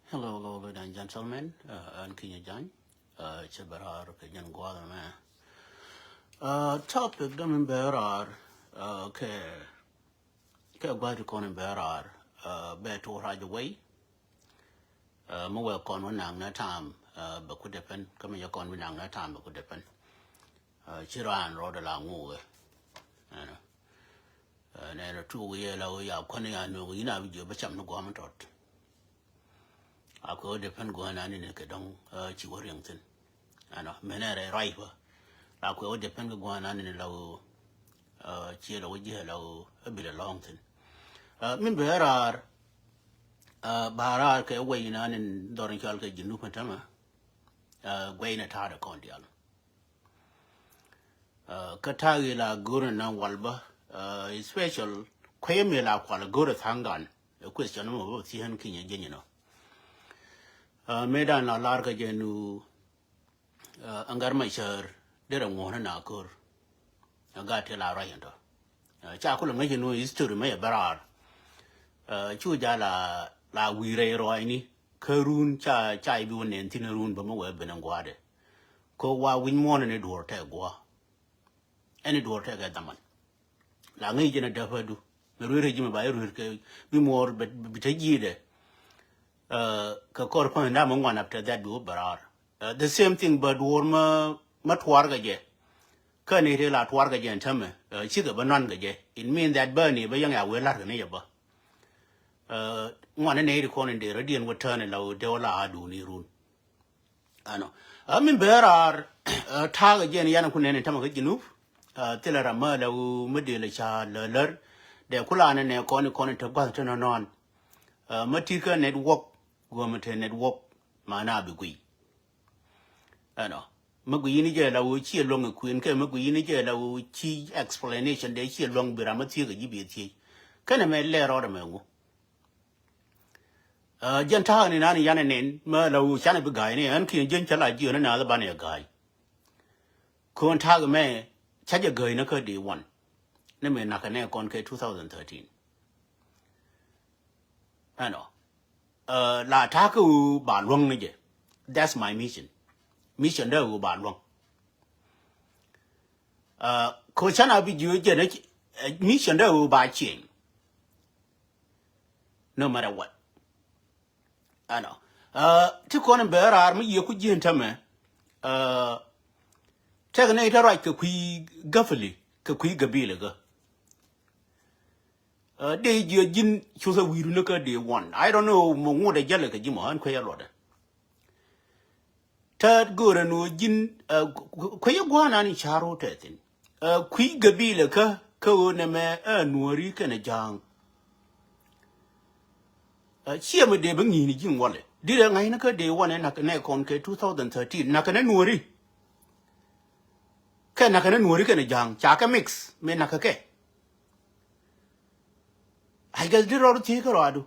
Hello, ladies and gentlemen, and Kenya Jan, Chebarar, Kenyan Guadama. Topic them in Berar, Ke Kon in Berar, Bear to ride away, Mowa Kon Winang that time, but could depend, coming your con Winang that time, but could depend. Chiran rode along over, and then a 2 year low, ya conning I know you know, but I'm no government. I could depend going on in a kedong, Chiwarington. Ano menere raiva la ko depend go na ni law chi law je law a bit long thing min berar barar ke way na ni dorin kal ke jinu patama gway na ta da kondial ka tagi la gurun na walba special kweme la kwala guru thangan question mo si han kinya jenino medan la lar ka jenu angar mai shar dera ngona na kur aga te la rayando cha kula ngai no history mai barar chu ja la wire roi ni karun cha bi wonen tin run ba mo we benan gwade ko wa win mo ne dor te gwa any dor te ga daman la ngai jena da fadu me rure jima ba rure ke bi mor bi te jide ka kor pa na mo ngwan after that do barar the same thing but warma matwarga je kani re la twarga je ntame chiga banan ga je it mean that burni ba yang ya we lar ne yaba ngwana ne ri konin de radian return la de wala adu ni run ano amin berar taga je ne yana kunne tama ga ginu tilara ma la medele cha lar de kula ne koni ta ba ta non matika network government network mana bi gui ano magui ni je la wo chi long queen ke magui ni je la wo chi explanation de chi long bi ramati ga yibi ti kana me le ro da me ngo jan ta ni na ni yana ne ma la wo chana bi gai ni an kin jen chala ji na da ba ne gai kon ta ga me cha je gai na ka de one ne me na ka ne kon ke 2013 ano la ta ku ba long ni je that's my mission there go ba long ko chana bi ju je ne mission there go ba change no matter what ano ti ko ne berar mi ye ku jin tame te ne ta right ku gafali ku gabile ga de je jin chu sa wiru ne ka de one I don't know mo ngode jale ka jimo an ko ya loda ta gore no jin ko ye gwana ni charo tetin ku gabile ka ne me nuori ka ne jang chi me de bangi ni jin wale dire ngai na ka de one na ka ne kon ke 2013 na ka ne nuori ka ne jang cha ka mix me na ka ke I guess did all the adu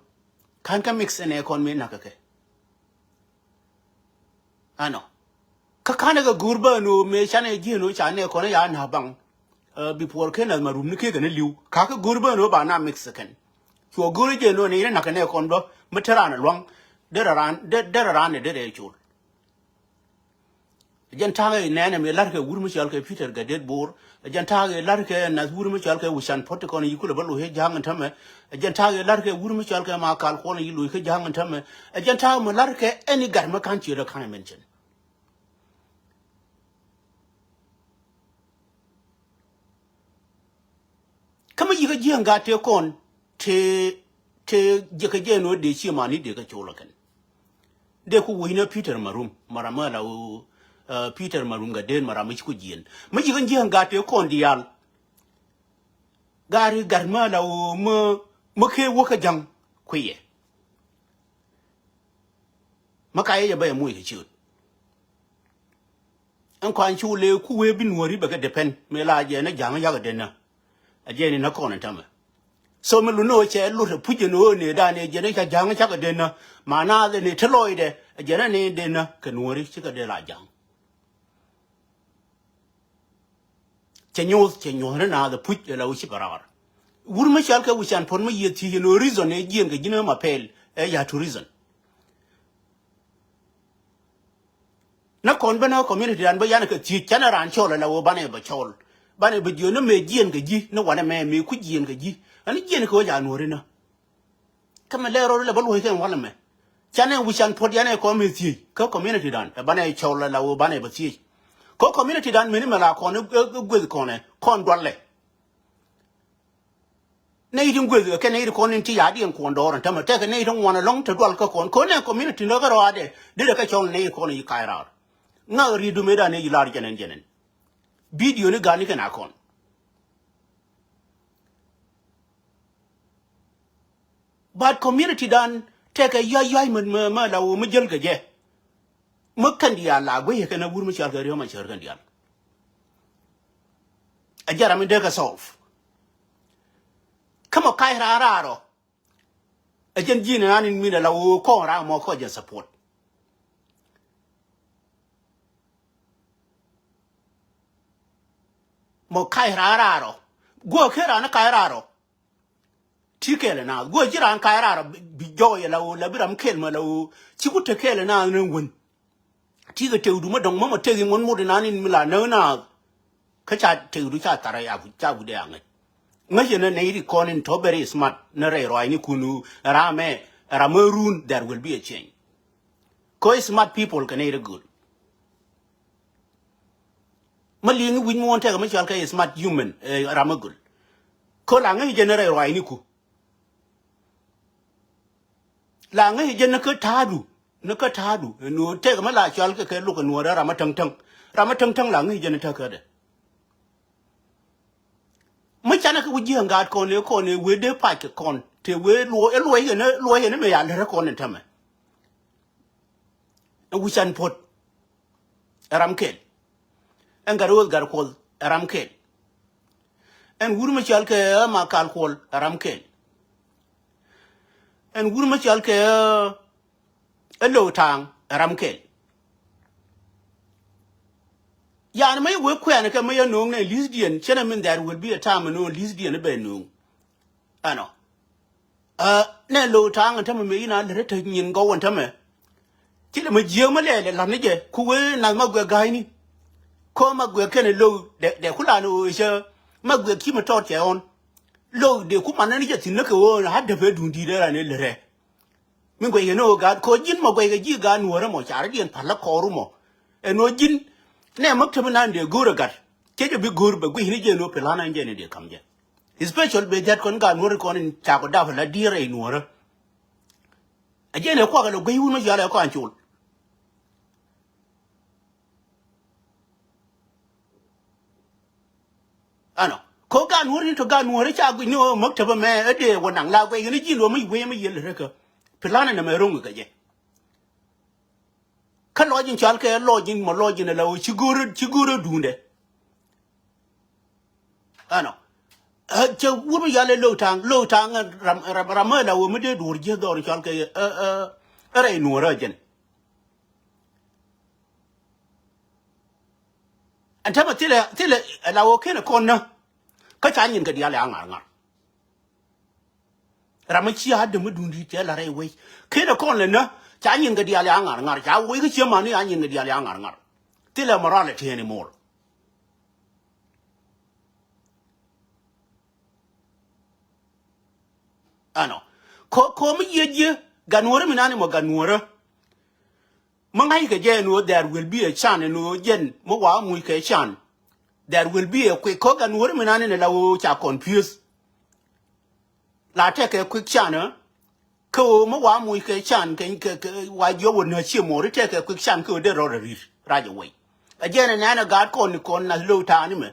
kan ka mix ne kon me na ka ke ano ka kana ga gurba no me chane ji no chane kon ya na bang before ken al marum ni ke ga ne liu ka gurba no ba na mix kan so guru je no ne na ka ne kon do matara na long deraran ne dere chul jan tage ne me lar ke wurmu chal ke peter ga dead bor jan tage lar ke na wurmu chal ke wishan pot kon yikula balu he jang tame jan tage lar ke wurmu chal ke ma kal kon yilu ke jang tame jan tage mo lar ke any garma kan chi da kan mention kama yiga jang ga te kon te je ke je no de chi ma ni de ka chola kan de ku wina peter marum marama la Peter marunga den maramichi ku jien ma yiga jang ga te kon dial gari garma la mo ke woka jang kuye makaye ya ba mu ke chi an kwan chu le ku we bin wori ba ga depend me la je na jang ya ga den na aje ni na kon tama so me lu no che lu pu je no ne da ne je ne cha jang cha ga den na mana de ne tloide aje na ne den na kan wori chi ga de la jang chenyo na da pu la u chi barar wurma shal ka wishan pon ma yeti no reason e jien ga jina ma pel ya to reason na kon bana community dan ba yana ka ti kana ran chola la wo bane ba chol bane ba dio na me jien ga ji na wana me ku jien ga ji ani jien ko ja no rena kama le ro le ba lo ken wala me chane wi chan pod yana ko me ti ko community dan bane chola la wo bane ba ti ko community dan me ni mala ko ne gwe ko ne kon dole ne idin gwe ke ne idin ko ne ti ya di ko ndoran tama te ke ne idin wana long to dol ko ne community no ga ro ade de ka chol ne ko ne kaira nga ridu meda ne yilar jenen video ni gani kana kon but community dan take a yay ma la wo mujel gaje mukan dia la go ye kana bur mu chal gari ma char kan dia ajara mi de ka solve kama kai rararo ajen jina nanin mi la wo ko ra mo ko je support mo kai rararo go kera na kai raro tikele na go jira an kai raro bi joye la o la biram kel ma la o chiku te kele na won tiga te udu ma dong ma te ngon mo na ni mila na ka cha te udu cha tara ya bu cha bu de an ngaje na ne ri konin to very smart na re roi ni kunu rame ramerun there will be a change ko smart people can either good maling win mo ta ma chal ka smart human ramagul ko la ngi genere roi ni ku la ngi gen ka tadu na ka tadu no te ma la chal ka lu ka no ra ma tang tang la ngi gen ta ka de ma chana ka wuji nga ko ne we de pa ke kon te we lo ye ne me ya le ko ne ta me wu chan pot ramkel en garol gar kol ramkel en wuru ma chal ke ma kal kol ramkel en wuru ma chal ke lo tang ramkel ya na mai we kwen ka mai no ne lesbian chena min there will be a time no lesbian be no ano ne lo tang ta me ina le ta nyin go won ta me ti le ma je ma le la ne je ku we na ma gwe gai ni ko ma gwe ken lo de kula no je ma gwe ki ma to che on lo de ku ma na ni je tin ne ko ha de be dun di de la ne le re min gwe no ga ko jin ma gwe ga ji ga no ra mo cha ra dien pa la ko ru mo e no jin ne mak tabi nan de gura gat ke bi gur ba gwi ni je no pelana nje ne de kamje special be that kon ga no kon in cha ko da la dire no ra aje ne ko ga lo gwi wu no ya la ko an chul ano ko ga no ri to ga no ri cha gwi no mak tabi me de wonang la gwi ni ji lo mi we mi ye le ka pelana na me rongu ga je ka lojin chal ke lojin mo lojin la o chiguru dunde ano che wuru ya le lo tang ram la o mede dur je dor chal ke re no ra jen antama tile la o ken kon na ka cha nyin ka dia la ngar ram chi ha de mudundi te la re we ke da kon le na cha nyin ga dia la ngar cha we ga che ma ni nyin ga dia la ngar tile morality anymore ano ko mi ye ganwore mi nani mo ganwore mangai ga je no there will be a chan no jen mo wa mu ke chan there will be a quick ko ganwore mi nani la wo cha confuse la te ke quick chan ko mo wa mu ke chan ke wa yo won na chi mo ri te ke quick chan ko de ro ri ra je we again na na ga kon na lo ta ni me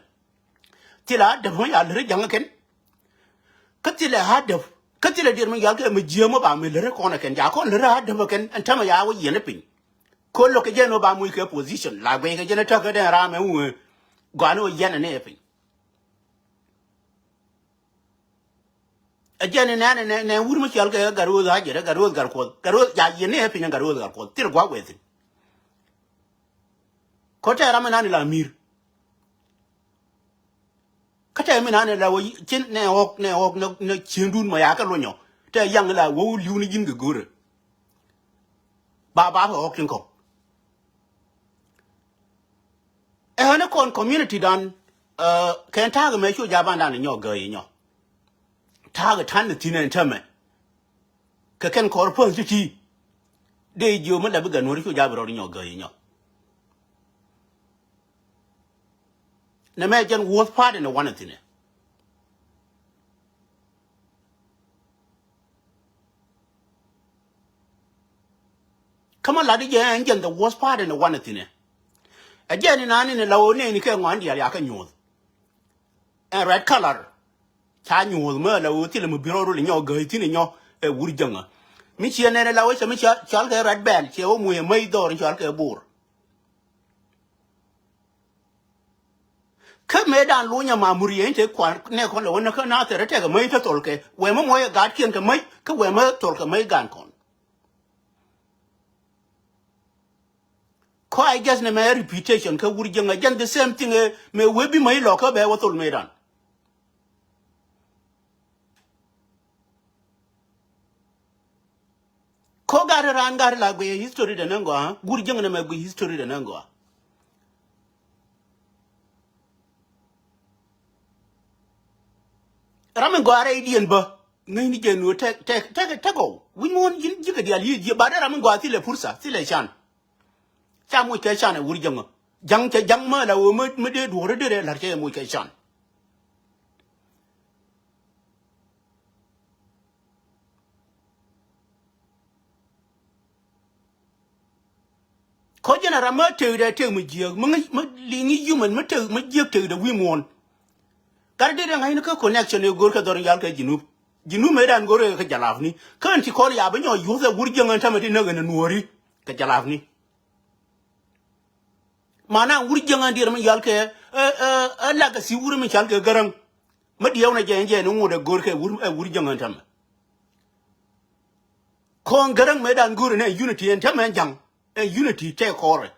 tila de mo ya le jang ken ka tila ha de ka tila dir mo ya ke me je mo ba me le ko na ken ja ko le ha de mo ken an ta ma ya wo ye ne pin ko lo ke je no ba mu ke position la gwe ke je na ta ka de ra me wu ga no ye na ne pin again na wur mo chal ke garo da je garo ya ye ne pin garo gar ko tir gwa we tin ko ta ra me na ni la mir ka ta me na ni la wo chin ne ok no chindun ma ya ka lo nyo te yang la wo liu ni jin ga gore ba ho kin ko hana kon community dan kan ta ga me shu ja ban dan nyo ga yi nyo ta ga tan ti ne tame ka ken ko pon ti de jo mo da bi ga no shu ja bro nyo ga yi nyo na me jan wo part in the one thing come on la de jan the worst part in the one thing again in an in the low ne ni ka ngwan dia ya ka nyu and red color cha nyu mo la wo ti le mo biro ro nyo ga ti ni nyo e wuri janga mi chi ne la wo cha mi cha ga red bell che o mu e mai do ri cha ga bur ka me dan lu nya ma muri ente kwa ne kon lo na ka na te te ga mai ta tol ke we mo ya ga kien ka mai ka we mo tol ka mai gan kon ko I guess ne me reputation ka wuri janga jan the same thing me we bi mai lo ka be wo tol me dan ko gar ran gar la gwe history da nango ha wuri janga ne me gwe history da nango ramen go are idien ba ngai ni genu te go wi mon jin jiga dia li ji ba da ramen go ati le fursa ti le chan cha mu ke chan wuri jang che jang ma la wo me de do re de la che mu ke chan ko jena rama te de mu ji mu li ni human mu te de wi mon gar de ngai no ka connection e gor ka dor yal ka jinu me dan gore ka jalaf ni kan ti ko ya ba nyo yu se wuri jang ta me ti na ga nuori ka jalaf ni mana wuri jang dir me yal ka la ka si wuri me chal ka garang ma diyaw na je no de gor ka wuri jang ta me ko garang me dan gore ne unity en ta me jang unity te kore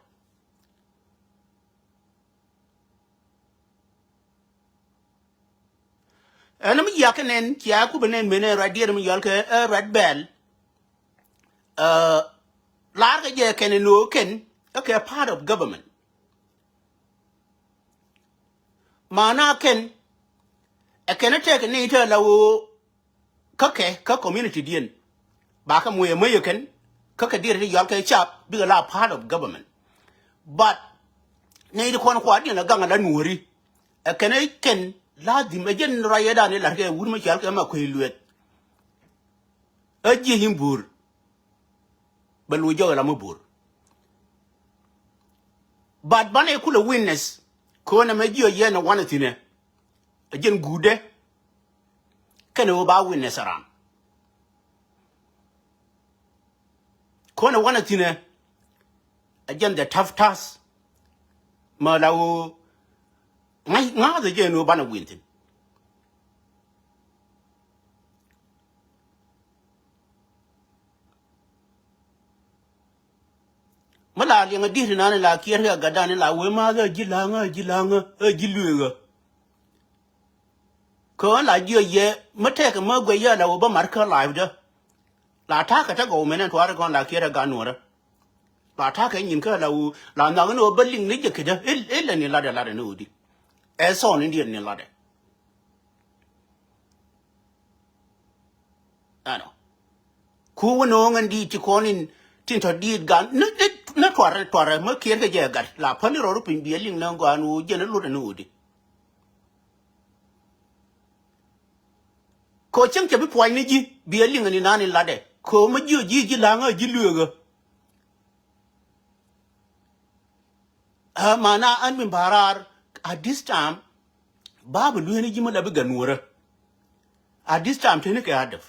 and me yakenen kia ku benen mene radier me yalke red bell larga je ken no ken okay part of government mana ken e ken take ni ta lawo ka community dien ba ka moye moye ken ka dir yalke chap bi la part of government but nei ko ko dien ga ngala nuori e ken la di me jen raya da ne la ke wur ma chal ke ma ko luet aji himbur balu jo la mabur but bane kula witness ko na me jo ye na wana tine ajen gude kana wo ba witness aram ko na wana tine ajen the tough task ma lawo nga de je no bana wintin mala li nga dir na la kier ga gadan la we ma ga jilanga jiluga ko la je ye mate ka ma gwe ya la wo ba marka live da la ta ka ta go menen to ar kon la kier ga no ra la ta ka yin ka la wo la na no ba ling ni je ke da el ni la da no di e so ni di ni la de ano ku wono ngandi ti konin tin to di gan na tware ma kier ga je ga la pa ni ro pin bi ling na go anu je na lu de no di ko chen ke bi poi ni ji bi ling ni na ni la de ko ma ji la nga ji lu ga mana an min barar at this time babu lu ni ji ma da bi ganura at this time te ni ka hadaf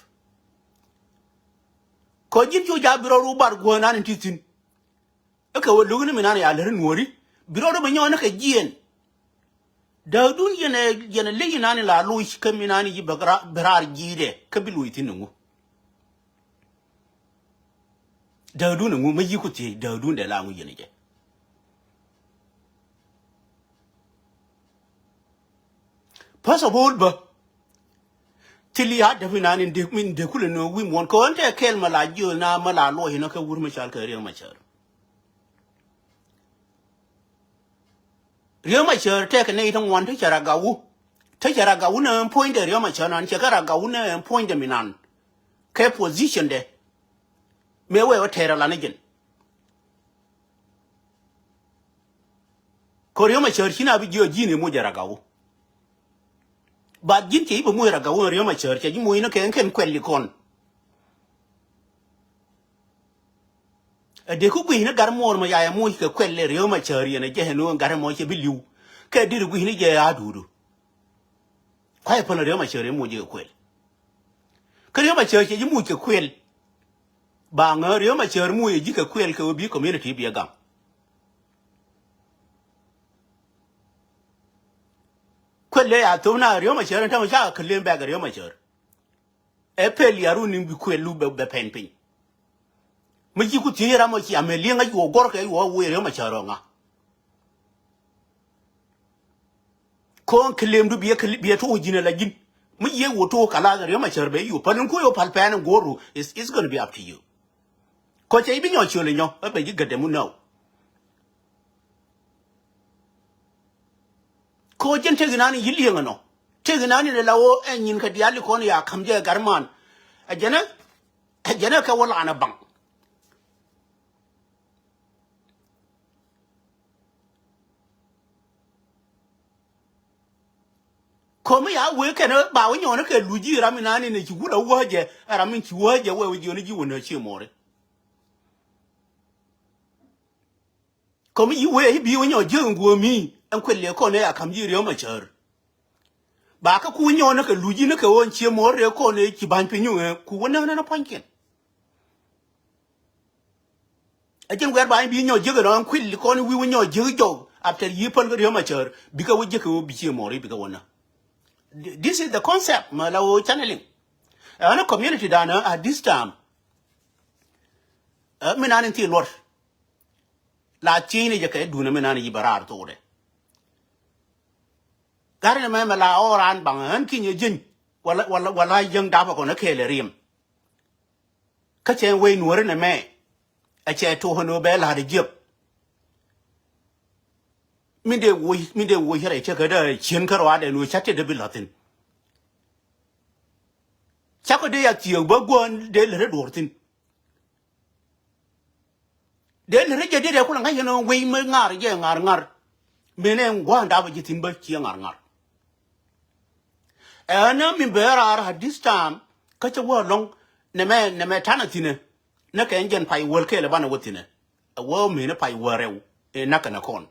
ko jin jo ja biro ru bar go na ni titin aka wo lu ni mi na ya le nuori biro ru ba nyo na ka jien da dun yana le yana ni la lu shi kan mi na ni ji barar ji de ka bi lu tin ngu da dun ngu ma ji ku ti da dun da la ngu yana je first of all ba tili ha da fina ni de min de kula no wi mon ko ante kel mala jo na mala lo hino ka wur ma chal ka re ma char Rio ma cher take a native one to Charagawu. Take Charagawuna and point the Rio ma cher and Chakaragawuna and point the Minan. Ke position there. Me we terra lanagen. Koreoma churchina be your genie mujaragaw. But Jin keep a mujaragaw and Rioma church, and you moino can quellicon. A decuquin a garmor my ayamuka quelle Rioma cherry and a jehano and garamoche bilu. Can did we need a adudu. Quite upon a Rioma cherry mujo quell. Koreoma church, you muka quell. Bang a Rioma cherry mu a jika quell could be community be a gum. Quelle a tona Rioma cher and Tamasha can lean back a Rioma cher. A pelly a running be quell lube the painting. Miji could hear how much I'm a ling at your gorka or wear Rioma charonga. Con claim to be a two general again. Miji will talk a lot of Rioma cher bay you, Panunko Palpan and Goru is going to be up to you. Coach, I been your children, I bet you get them now. Coach and take an annie yilliano. Take an annie lao and in Kadialiconia come there, Garman. A jenna Kawalana bank. Come here, we cannot bow in your Luigi Raminani and you would have word, and I mean, you were where with you and her more. Come you where he be when your young were me, and quickly corner come here, your mature. Baka kunyona ka Luigi na ka on cheer more, a corner, Chibampinu, Kuana and a pumpkin. I think whereby being your jigger on quickly corner, we win your jig dog after you put your mature, because we just will be more, because one. This is the concept, Malao channeling. A community down at this time. Minanity Lord. La Chini Jacke Dunaminani Barar told. Garden Mamma or Ann Bang and King Jin, while I young Dapper on a Kalerim. Catching way Nuer in a May. A chair to her no bell had a jib. Mide we hear a checker, Chinkarwad, and we chatted a bilotin. Chako de at you, Bogwan, Del Redwortin. Del Regga did a pulang, you know, way Mangar, young Arngar. Menem one dabajit in Burk young Arngar. And I'm in Berar at this time, catch a word long, Nemetanatine, Naka engine pie work Kelabana within a world mean a pie were a Nakanakon.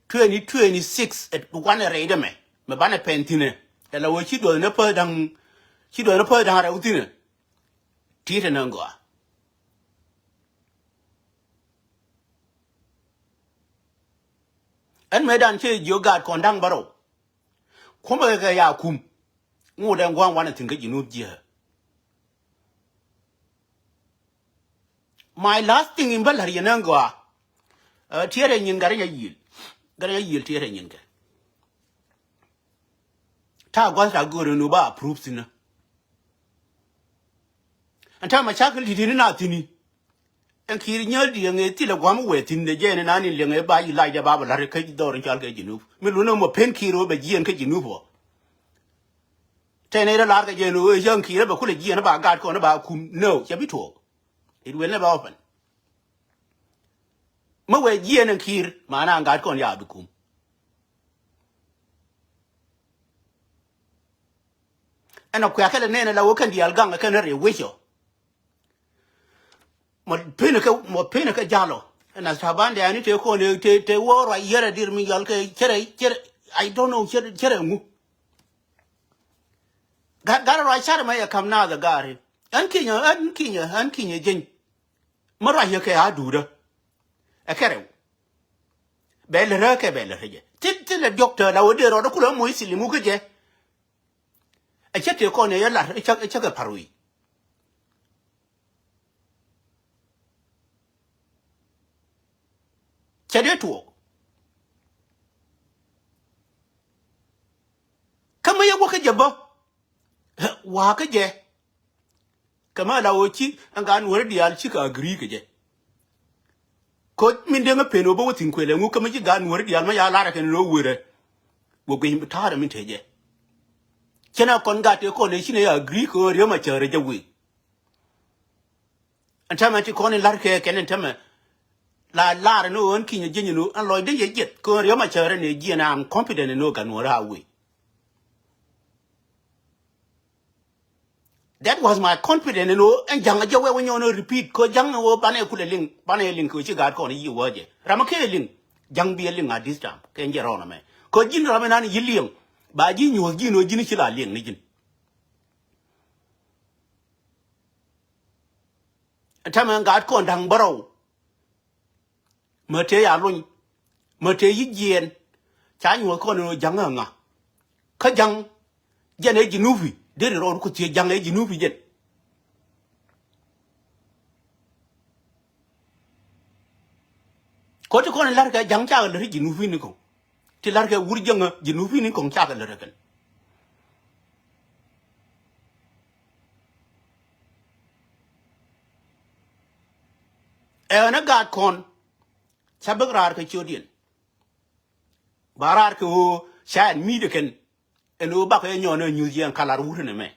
2026 at one raid me, Mabana pentine, and I was she doing a per down, she doing a per down out dinner. Tita Nangua. And Medan Che, your god condang barrow. Kumba ya kum, more than one thing you know, dear. My last thing in Bellarianangua, tearing in Garia yield. Garia yield tearing in. Ta was a good nuba proofs in. And time my chuckle did nothing. And Kiri Yeldi a till a guam wet in the Jen and Annie Linga by Elijah Baba Larry door and Chalgajinu. Milunum pen kiro by Gian Kajinuvo. 10 8 large Jenu, young Kira, but could a Gian about God corner about cum. No, Jabito. It will never open. Mowe Gian and Kir, Mana and God con Yabukum. And a quack and then a woken the Alganga canary wish you. More pinnacle jallo. And as Habande, I need to call you to war. I hear a dear me, I don't know, Cheremu. Got a right side of my come now, the guy. And Kenya, Jane. Marahake, I do the. A carry. Bella Raka Bella. Till the doctor, I would do or the Kulamoisi Mukaje. A chat your corner, a chuck a parui. Chadetu. Come here, walk at your book. Walk again. Come on, our chick and gone where the Alchica agree again. ko min de ngape no bo tin kwele ngu kama ji ga Nuer dial ma ya lara ken no wure wo gwe mi tara min teje kena kon ga te ko ne shine ya agree ko re ma chere je wi antama ti ko ne lar ke ken antama la lara no on kinya je no an loy de ye jet ko re ma chere ne ji na am confident no ga Nuer ha wi. That was my confidence, you know, and young Joe when you know repeat, because young or Banning which you got on you word. Ramake young be a ling at this time, can get on a man. Because Jin Ramanan Yilliam, by Jin was Gino Ginishila Ling. A time I got con down borrow. Mate alone, Mate Yin, Chan will call no younger. Kajang, Jan Ejinuvi. Did it all could see young age in yet. Could you call a larga young child a Jinufinico? Till larga wood younger Jinufinico child a reckon. And a guard con Sabagrar Chodian Bararco, Shad Medican, and Obaka and your New Zealand color wooden a man.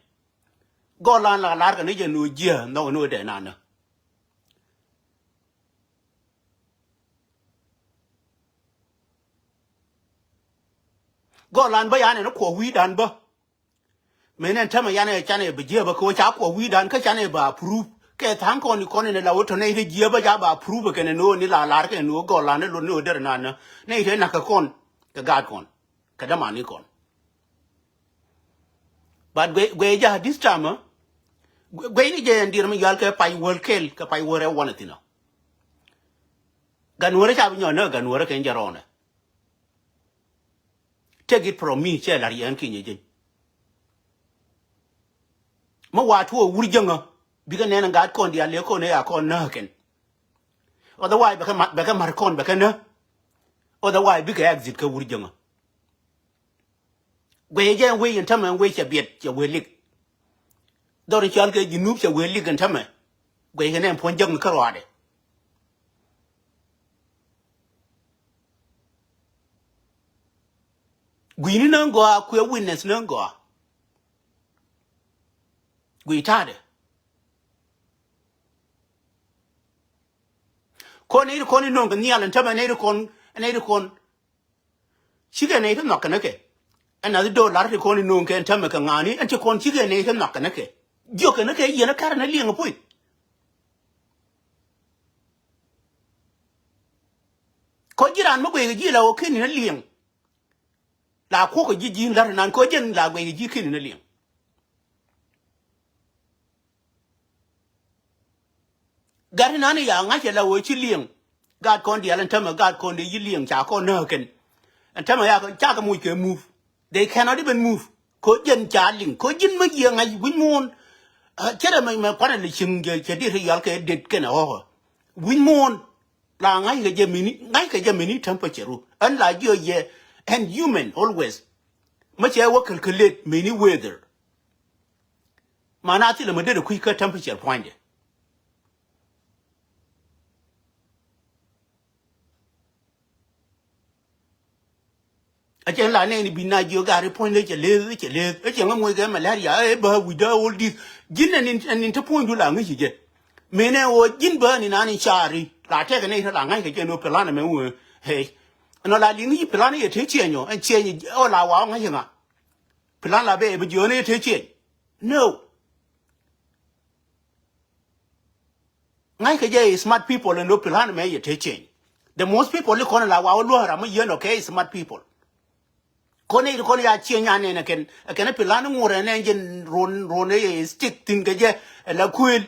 Golan la larga nigger no year, no de nana. Golan bayan and a quo weed and ba. Men and Tamayana Chane Bajaba coach up or weed and Kachaneba proof. Get hank on the corner and autonated Jaba Jaba prove can no nilla larga and no Golan no de nana. Nate Nakakon, the guard con, Kadamani con. But Gweja this time, Gwenny and dear Yalka Pai will kill Kapai were a one thing. Ganwara having your no Ganwara can Jarona. Take it from me, Chelary and King. Mawa to a wood younger, began and got con the Alecone a con Nurken. Otherwise, become Marcon Becana. Otherwise, big exit go wood younger. Gweja way and Tam and wait a bit, you will lick. Don't you get you noob, you will lick and Tamer. Gwegan and point young Karade. Gwini no go, queer witness no go. Gwi tade. Con no Nial and Tamanado con and Adacon. She can eat a knock and a another door large con no can Tamakangani and to con chicken and eat a knock and a joke and a yen a car and a ling a point. Cojiran Mugay Gila or kin in a ling. La coca gin Latin and cogen la way jikin in a ling. Garinani young, I shall away chilling. God con the Alan Tama, God con the Yillian, Chako Nurken. And Tamayaka Chakamu can move. They cannot even move. Cogen charling, Cogin Magian, I win moon. Cheddar my partner ching, Chediri Yalka did can over. Win moon. La Nike Gemini temperature. Unlike your year and human always. Much I work calculate many weather. Manati the Madrid quicker temperature point. I can't lie any be not you got a point that you live, a young way malaria, but with all this gin and interpoint to language. Mene or gin burn in any shari, la take an 8 lang, I can no pelana, hey. And all I need pelani a teaching you and change all our wang. Pelana baby, you only teaching. No. Nike smart people and no pelana may you teaching. The most people look on our law, I'm a young okay, smart people. Kone ya chienya ne ken a pilano more an engine rone stick thing gaje la kuil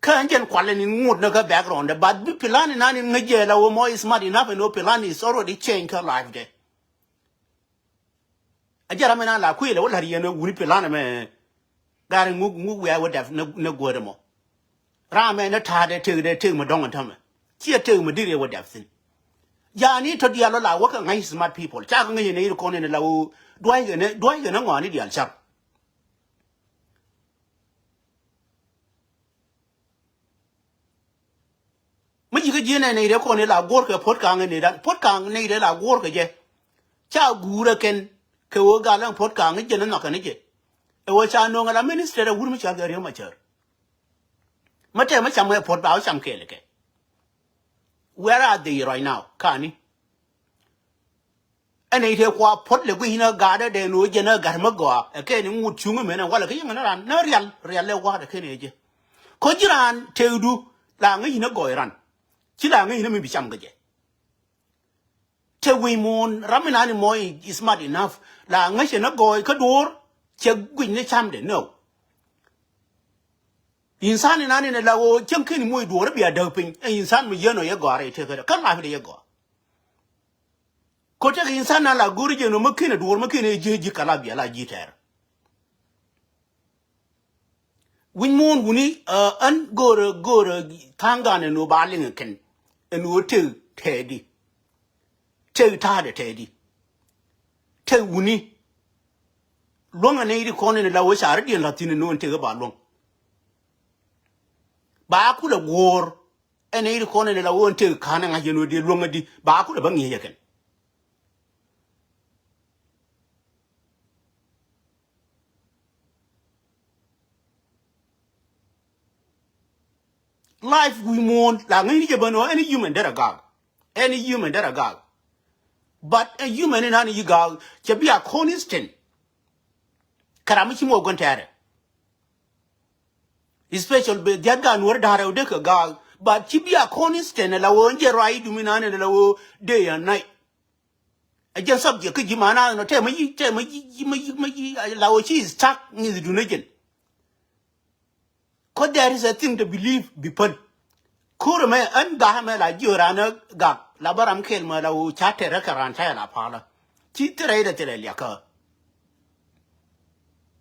kanjen kwalen in mood naga background but be pilani nani ngaje la wo more smart enough and no pilani is already changed her life there ajara mena la kuil wala riya no wuri pilana me gari ngu we would have no godamo rame na tade te ma donga tama chia te ma dire would have seen Yani to dialo la waka ngai smart people. Chaka ngai ne ko ne la u dwai ge na ngani dial chap. ji ga jene ne de ko ne la gor ke pot kang ne dan pot kang ne de la gor ke je cha gura ken ke wo ga lan pot kang je na ka ne je e wo cha no ngala minister da wurmi cha ga re ma char mate ma cham me pot ba cham ke le ke where are they right now kani anh ấy theo qua phốt là cái nó gà đó để nuôi cho nó gà mất gà cái này ngụt xuống mà nó qua là cái gì nó làm nó real real là qua được cái này chứ có chứ ran theo du là cái gì nó gọi ran chỉ là cái gì nó mới bị chăm cái gì theo quy môn rắm anh em moi is smart enough là cái gì nó gọi cái đuôi chơi quỳnh nó chăm để nấu insan này là ô chẳng cái mùi đuôi nó bị đau pin insan mới giờ nó giờ gà rồi theo cái đó cắt lại phải giờ gà có chắc insan là guri je no makine duor makine je kalabia la jiter win mon wuni an gore tanga ne no baling ken en wo te tedi te ta de tedi te wuni longa ne ri kone ne la wo shar di la tin no te ba long ba ku da wor en ri kone ne la wo te kana nga je no di longa di ba ku da bangi ye ken life we want la ngi je bano any human that a gag but a human in any gag to be a constant karamichi mo gontare especially be jaga Nuer dare de ka gag but to be a constant la wonje right du minane la wo day and night a just subject ki mana no te mai la wo chi is stuck ni du negen cause there is a thing to believe bipon kure me an ga me la jura na ga la baram kel ma la u chate ra karan cha la pala chi tere de tere ya ka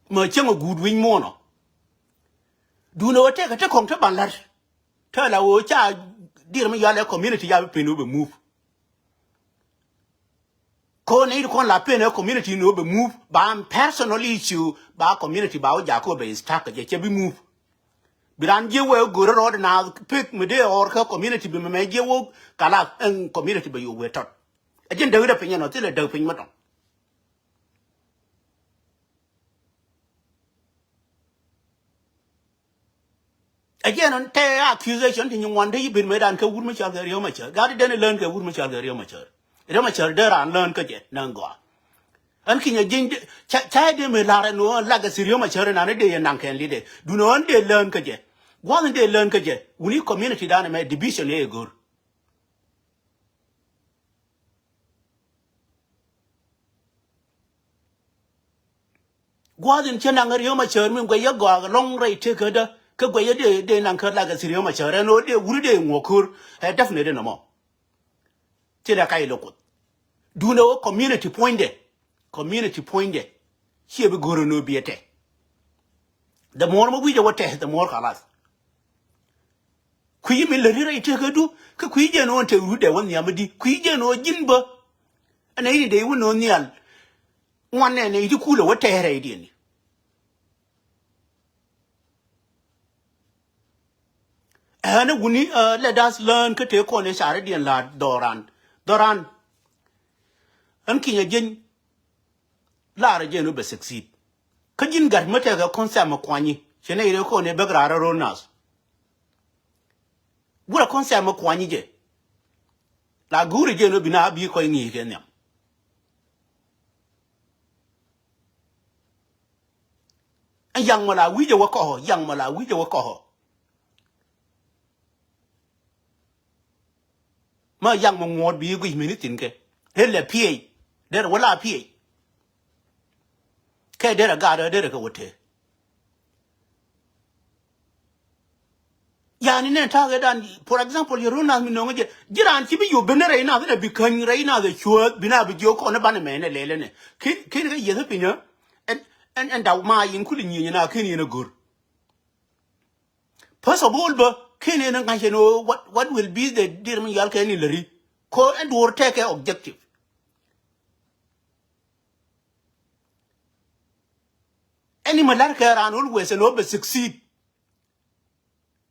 ma chengo good win mo no du no te ka te kong te ban la ta la u cha dir me ya le community ya pe no be move ko ne ko la pe no community no be move ba personally issue ba community ba o ja ko be stuck je be move biran je we go ro na pick me de or ka community be me je wo kala en community be yo we tot ajen de pe no te le de pe ma ton ajen on te accusation tin wan de bin me dan ka wur me cha ga riyo ma cha ga de ne learn ka wur me cha ga riyo ma cha de ran learn ka je nan go an kinya jin cha de me la no la ga riyo ma cha na ne de nan ken li de du no on de learn ka je one day learn ka je uni community dan me division e gor gwadin chena ngariyo ma cher min gwe yago long ray te kada ka gwe de nan ka la ga siriyo ma cher no de wuri de ngokur he definitely no mo tira kai lokut do no community point de here be goro no biete the more mo wi de wote the more kalas kuyi min le ray te kadu ka kuyi je no te ru de won yamdi kuyi je no jinba ana yi de wono nial one ne idi kula wote here idi ni ana wuni let us learn ka te ko ne share din la doran an kinya jin la ra je no be succeed ka jin gar mate ga konsa ma kwani shene ire ko ne be grara ronas bura konsa ma kwani je la guri je no bina bi ko ngi kenya yang mala wi je wa ko ma yang mo ngod bi gui minutin ke hele pie der wala pie ke der ga der ka wote yani ne ta ga dan for example you run as mi no nge jiran ti bi yo benere ina da bi kan reina da chuo bina bi jo ko ne ban me ne lele ne kin ga yeso pinya en da ma yin kuli nyi na kin yin gur first of all ba kin yin nga no what will be the dir mi yal ken lari ko and or take objective any malar ka ran always no be succeed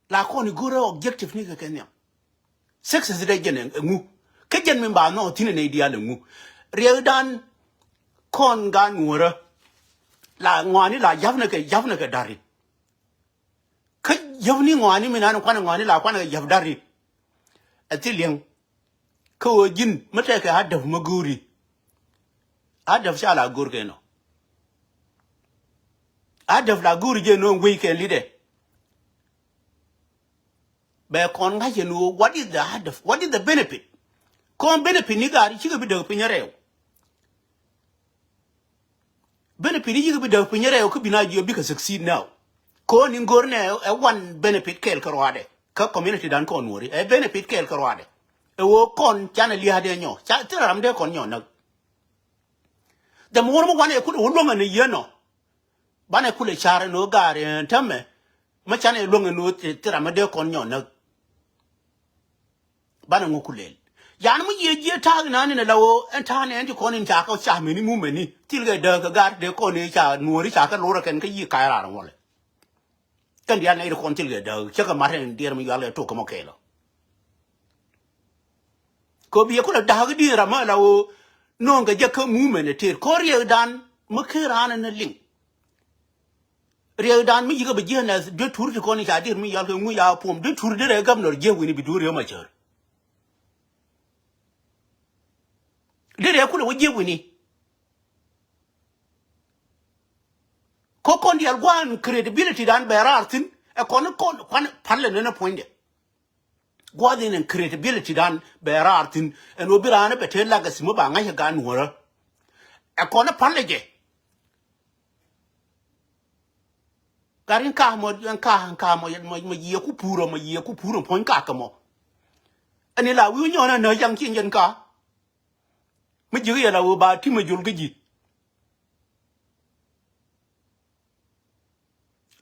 la ko ni gura objective ni ka kenya success de jen ngu ke jen min ba no tin ne dia le ngu real dan kon gan ngura la ngwani la javna ke dari ke javni ngwani min an kwana ngwani la kwana jav dari atiliang ko jin mate ka hadaf maguri hadaf sha la gur ke no hadaf la gur je no weekend lide be kon nga je no what is the hadaf what is the benefit kon benefit ni gari chi ga bi de pinyare benefit ni ga bi de pinyare ko bina jo bi ka succeed now ko ni ngor ne e one benefit kel karwade ka community dan kon wori e benefit kel karwade e wo kon chana li hade nyo cha tiram de kon nyo na the more mo wane ku wo longa ne yeno bana kule chare no gare tamme ma chana longa no tiram de kon nyo na bana ngokulel yan mu ye ta na ne lawo en ta ne en ko ni cha ka cha me ni mu me ni tilga de ka gar de ko ni cha nuori cha ka lora ken ka yi ka ra ran wole kan dia ne ko tilga de cha ka maren dir mu yale to ko mo kelo ko bi ko da ga dira ma lawo no ga je ka mu me ne tir ko ri dan mu kira na ling ri dan mi ga be je na de tur ko ni cha dir mi yale ngu ya pom de tur de ga no je wi ni bi dur ma char de ko wo je wi ni ko kon dia gwan credibility dan be rartin e kon palle ne na point gwadi ne credibility dan be rartin e no birana be tella ga simo ba nga ga nuora e kon palle je garin ka mo mo ye ku puro point ka mo ani la wi nyona na yang chin yen ka mi ji ya la wo ba ti me jul ga ji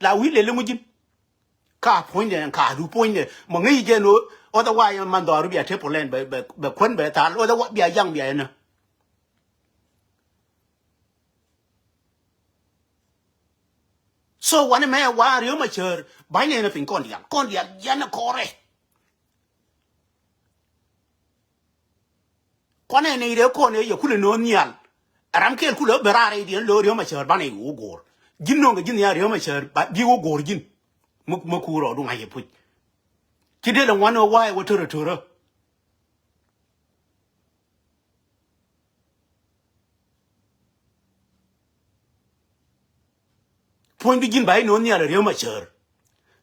la wi le mu jin ka point de ka du point de mo ngi je no otherwise man do ru bia te polen be kon be ta o da wa bia yang bia na so one me wa ri ma cher bai ne na fin kon dia ya na kore kon ne re kon ne ye ku le no nial ram ke ku le berare di lo ri ma cher ba ne u gor jin no ga jin ya ri ma cher ba bi u gor jin mu ku ro du ma ye pu ki de la wan wa wa toro point jin bai no nial ri ma cher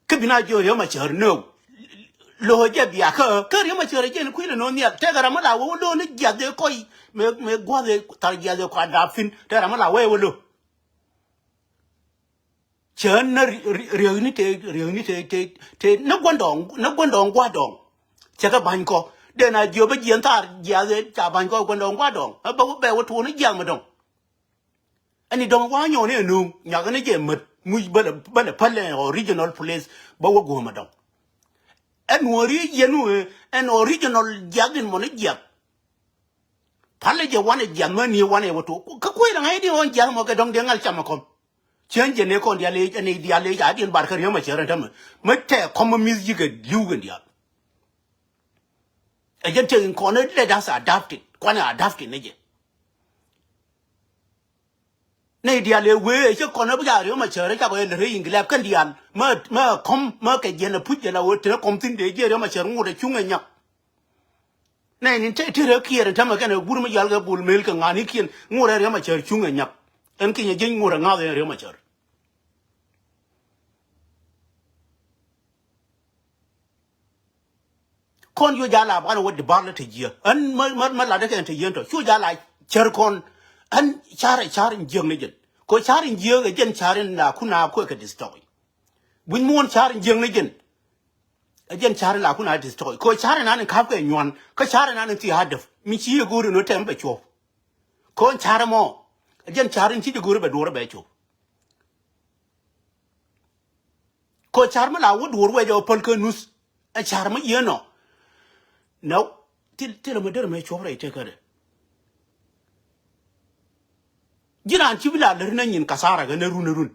ke bina jo ri ma cher no lo je bia ka ri ma cher je ne ku le no nial te ga ma la wo lo ne ja de ko me gwa de tar ja de ko da fin te ga ma la wo lo chen na ri te na gwandong gwa dong che ka ban ko de na jo ba jien tar ja de cha ban ko gwandong gwa dong ba be wo tu ne ja ma dong ani dong wa nyo ne nu nya ga ne je mut mu ba le pale original place ba wo go ma dong en wori yenu en original jagin mo ne jag pale je wane jag ma ni wane wo to ka ko ira ngai di on jag mo ga dong de ngal chama kom chen je ne kon dia le ne dia le ja din bar ka ri ma chere tam ma te kom mi ji ga liu ga dia e je te ko ne le da sa adapted ko ne adapted ne je ne dia le we che ko ne bu ja ri ma chere ka ko le ri ingla kan dia ma kom ma ke je ne pu je la wo te kom tin de je ri ma chere ngu de chu nga nya ne ni te re ki re tam ka ne bur ma yal ga bul mel ka ngani kin ngu re ma chere chu nga nya en ki je ngu re nga de ri ma chere kon yo jala ba no de barla te jia an ma la de kan te yen to chu jala cher kon an chare jeng ne jen ko chare jeng ga jen chare na kuna ko ka destroy win mon chare jeng ne jen a jen chare la kuna destroy ko chare na ne ka ko nyon ko chare na ne ti hadaf mi chi go ru no tembe cho ko chare mo a jen chare ti go ru be do be cho ko chare ma la wo do we jo pol ko nus a chare ma ye no no til ma der me chobra ite kare jiran ci bila der nan yin kasara ga na run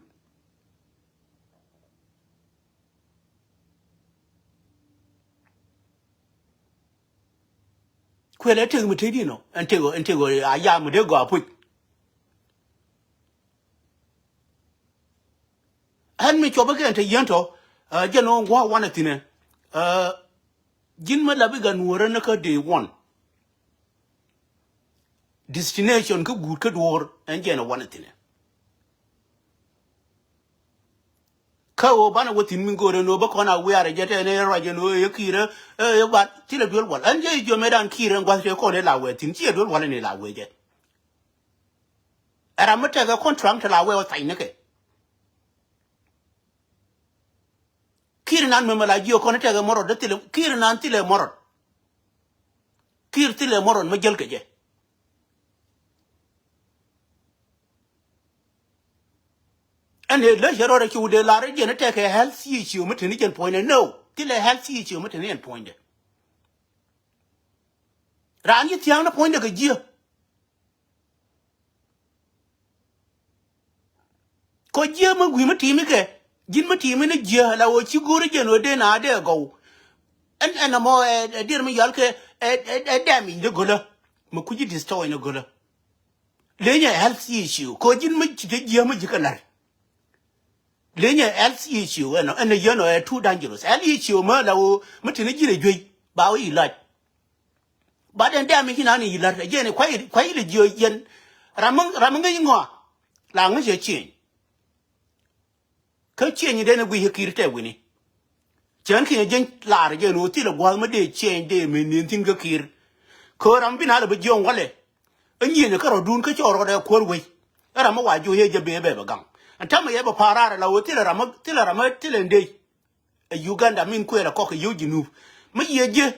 Quelle take me tedino, and tego, I am de go put. And me choba again to yanto, Jano, one at dinner. Jin Malabigan Nueranaka day one. Destination good war, and Jana one at dinner. Kao bana wati mingo no bakona we are jet and rajan yakira but till a dual one and you made an kira was your corner la wet in chia one in la way jet. And I'm a contract till I will find it. Kiran and Mamma you connect a moro the till Kiran until a moro. Kir till a moro majelke. And the leisure or you would large and take a healthy issue, Matinian point and no, till a healthy issue, Matinian point. Rani Tiana point of a year. Could you make women teamike? Jin Matim in a year, allow what you go again or then I dare go. And a more a dear me yalke a damning the gula. Makuji destroy in a gula. Lenya healthy issue, could you make the year magical? Lenya health issue and the year are too dangerous. Health issue murder Matinigi Bowie like. But then damn any like again quite yen Ramanga language a change. Coaching then we hear Kirte winnie. Junking again large and till a Walmade change day meaning think a kir. Coram been out of a young wallet. And yen a car doon catch or a quar way. Ramawa you hear your baby gun. And tell me ever parara la till a rama till and day. A Uganda mean queer a cock a Eugene. Me ye.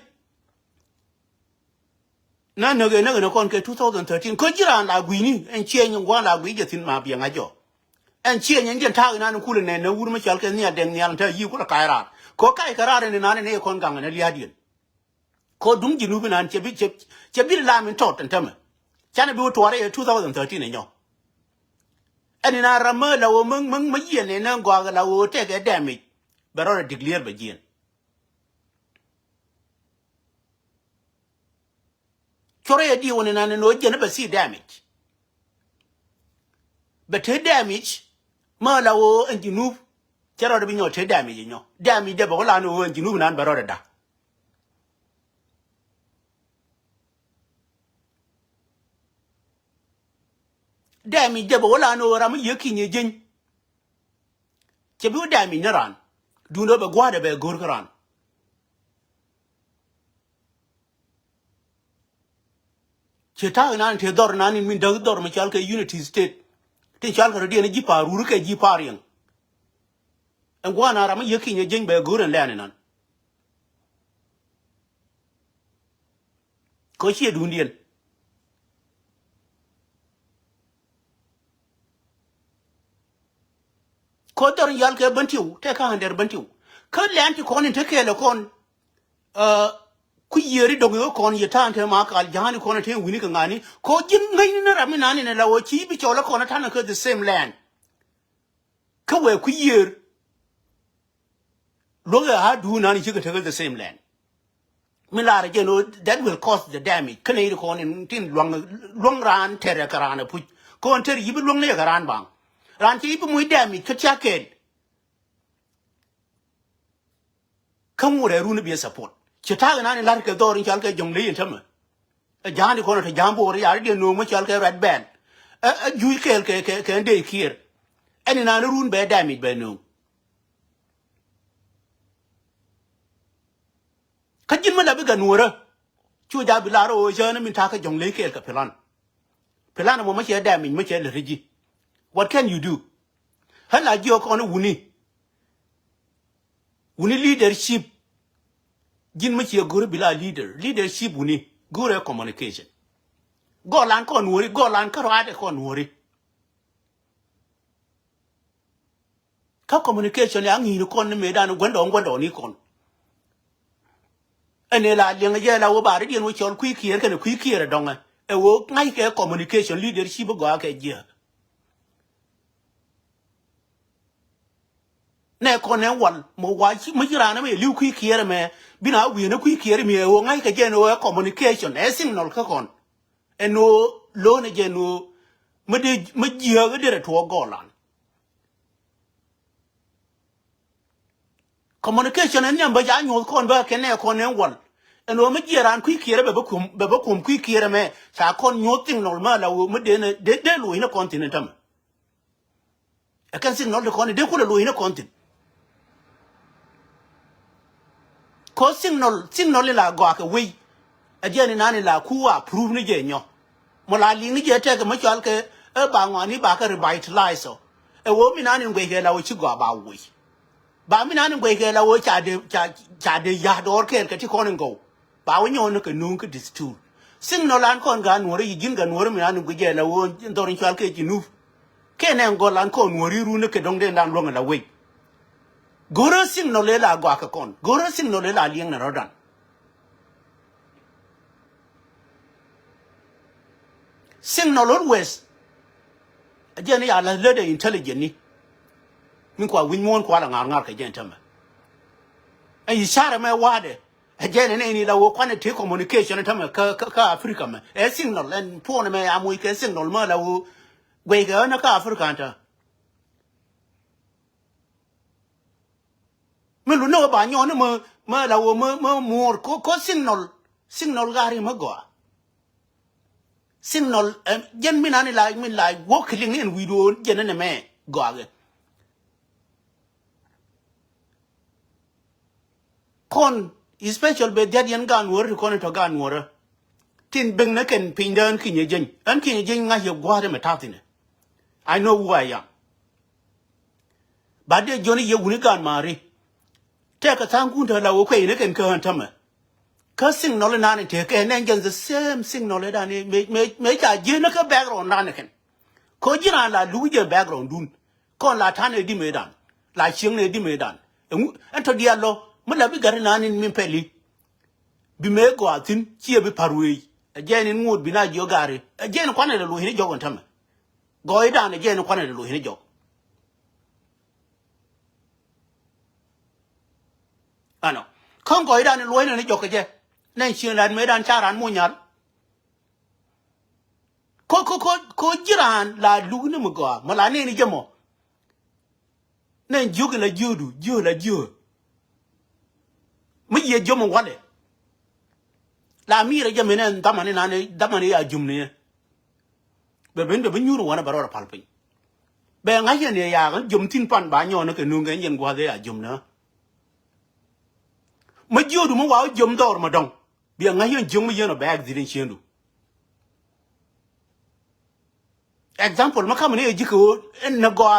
None again no conquer 2013. Could you run like Winnie and change one like we just in my young ajo. And change and town and cooling and no woman shall near Daniel tell you what a kaira. Coca Karan and an air congang and a liadian. Codum Jinubin and Chabil Lam and Tot and Temme. Chanabu to 2013 and yo. And in our murder, among my yen and Angwagala will take a damage, but already declared by Jen. Chorea deal and I know you never see damage. But her damage, Marla and you move, Gerard be not damage, you know. Damage the Bolano and you move and Barada. Damage the Bolano or I'm yuking a gin. Chabu damage naran. Do not be guard about Gurgaran. Cheta and Auntie Dornan in Mindor Machalka Unity State. Tinchalka Radian Jipa, Ruka Jiparian. And one are I'm yuking a gin by Gur and Laninan. Coachia Dundian. Cotter Yalka Bantu, take a hundred Bantu. Curly anti con and take care of con. Kuyeri dogo con yetante mark al Jani conate Winikangani, Kojin Gainer Aminan and a lower chief, which all conatana the same land. Kawe Kuyer Loga had do none you could take the same land. Millar, you know, that will cause the damage. Canadian con in tin long ran terra carana put. Go and tell you long leg around bang. Ranchi even with damage, Kachaket. Come with a rune be a support. Chitagan and Larka door in Chalka Jung Lee and Summer. A Johnny corner to Jambo, I didn't know much Chalka red band. A Jew can day here. And in another room bad damage by noon. Kajimala Biga Nuera. Chuja Bilaro, Journey Taka Jung Lake Capelan. Pelana much damage, much Rigi. What can you do? Hala joke on a Wuni. Wuni leadership. Jin much your guru bila leader. Leadership wuni. Guru communication. Go land con worry, go land karate con worry. Ka communication yang hiru con medan gwendo ni con. Ane la liang ya la wo ba ri no chol quick here kan quick here donga. E wo ngai ke communication leadership go ka je. ne ko ne wal mo wa chi mo jira na me liu ku kiere me bina wi na ku kiere me o ngai ka je no communication e signal ka kon e no lo ne je no mo de mo jiya ga de to golan communication en nyamba ja nyu kon ba ke ne ko ne wal e no mo jira an ku kiere be ba kum ku kiere me sa kon nyu signal ma la mo de ne de lo ina continental e kan signal de kon de ku lo ina continent ko signal la go ka we ajeni nani la ku approve ni je nyo mo la li ni je te ke mo chal ke e ba ngani ba ka revitalize e wo mi nani ngwe ke la wo chi go ba we ba mi nani ngwe ke la wo cha de ya dor ke ti kon ngo ba wo nyo no ke nun ke distur signal an kon ga no ri jin ga no mi nani ngwe je la wo ndor chal ke ji nu ke ne ngo lan kon no ri ru ne ke dong de dan lo la we goro signal la go ka kon goro signal la lieng na rodan signal always ajeni ya la le de intelligent ni min kwa win mon kwa la ngar ka jen tama ai share me wade ajeni ne ni la wo kwa ne te communication tama ka Africa me e signal en pone me amu ke signal ma la wo we ga na ka Africa ta me lu no ba nyo ne ma la wo mo ko signal gari ma go signal jen minani la min la walking in we do jen ne me go age kon special be dia yen gan wor kon to gan wor tin beng na ken pindan kinye jen an kinye jen nga ye gwa de metafine I know who I am but de joni ye wuni gan mari te ka tangun ta la wo kwe ne ken kan tama ka signal na ne te ke ne jen the same signal da ne me ja je na ka background na ne ken ko jira la lu je background dun kon la tane di medan la ching ne di medan en to dia lo mo la bi gar na ni min peli bi me go atin chi bi parwe ajeni ngud bi na jo gare ajeni kwane le lu hini jogon tama go ida ne ajeni kwane le lu hini jog ano kon go ida ne lu hini jog je nen chin ran medan charan mo nyar ko jiran la lu ne mo go mo la ne ni jemo nen jog la jodu jo la jo mo ye jomo wale la mira jamene damane nane damane ya jumne be ben be nyuru wana barora palpin be ngaye ne ya gan jumtin pan ba nyo na ke nu ngen yen gwa de ya jumna ma jodu mo wa jum dor ma dong be ngaye jum ye no bag dirin chendu example ma kam ne jiko en na gwa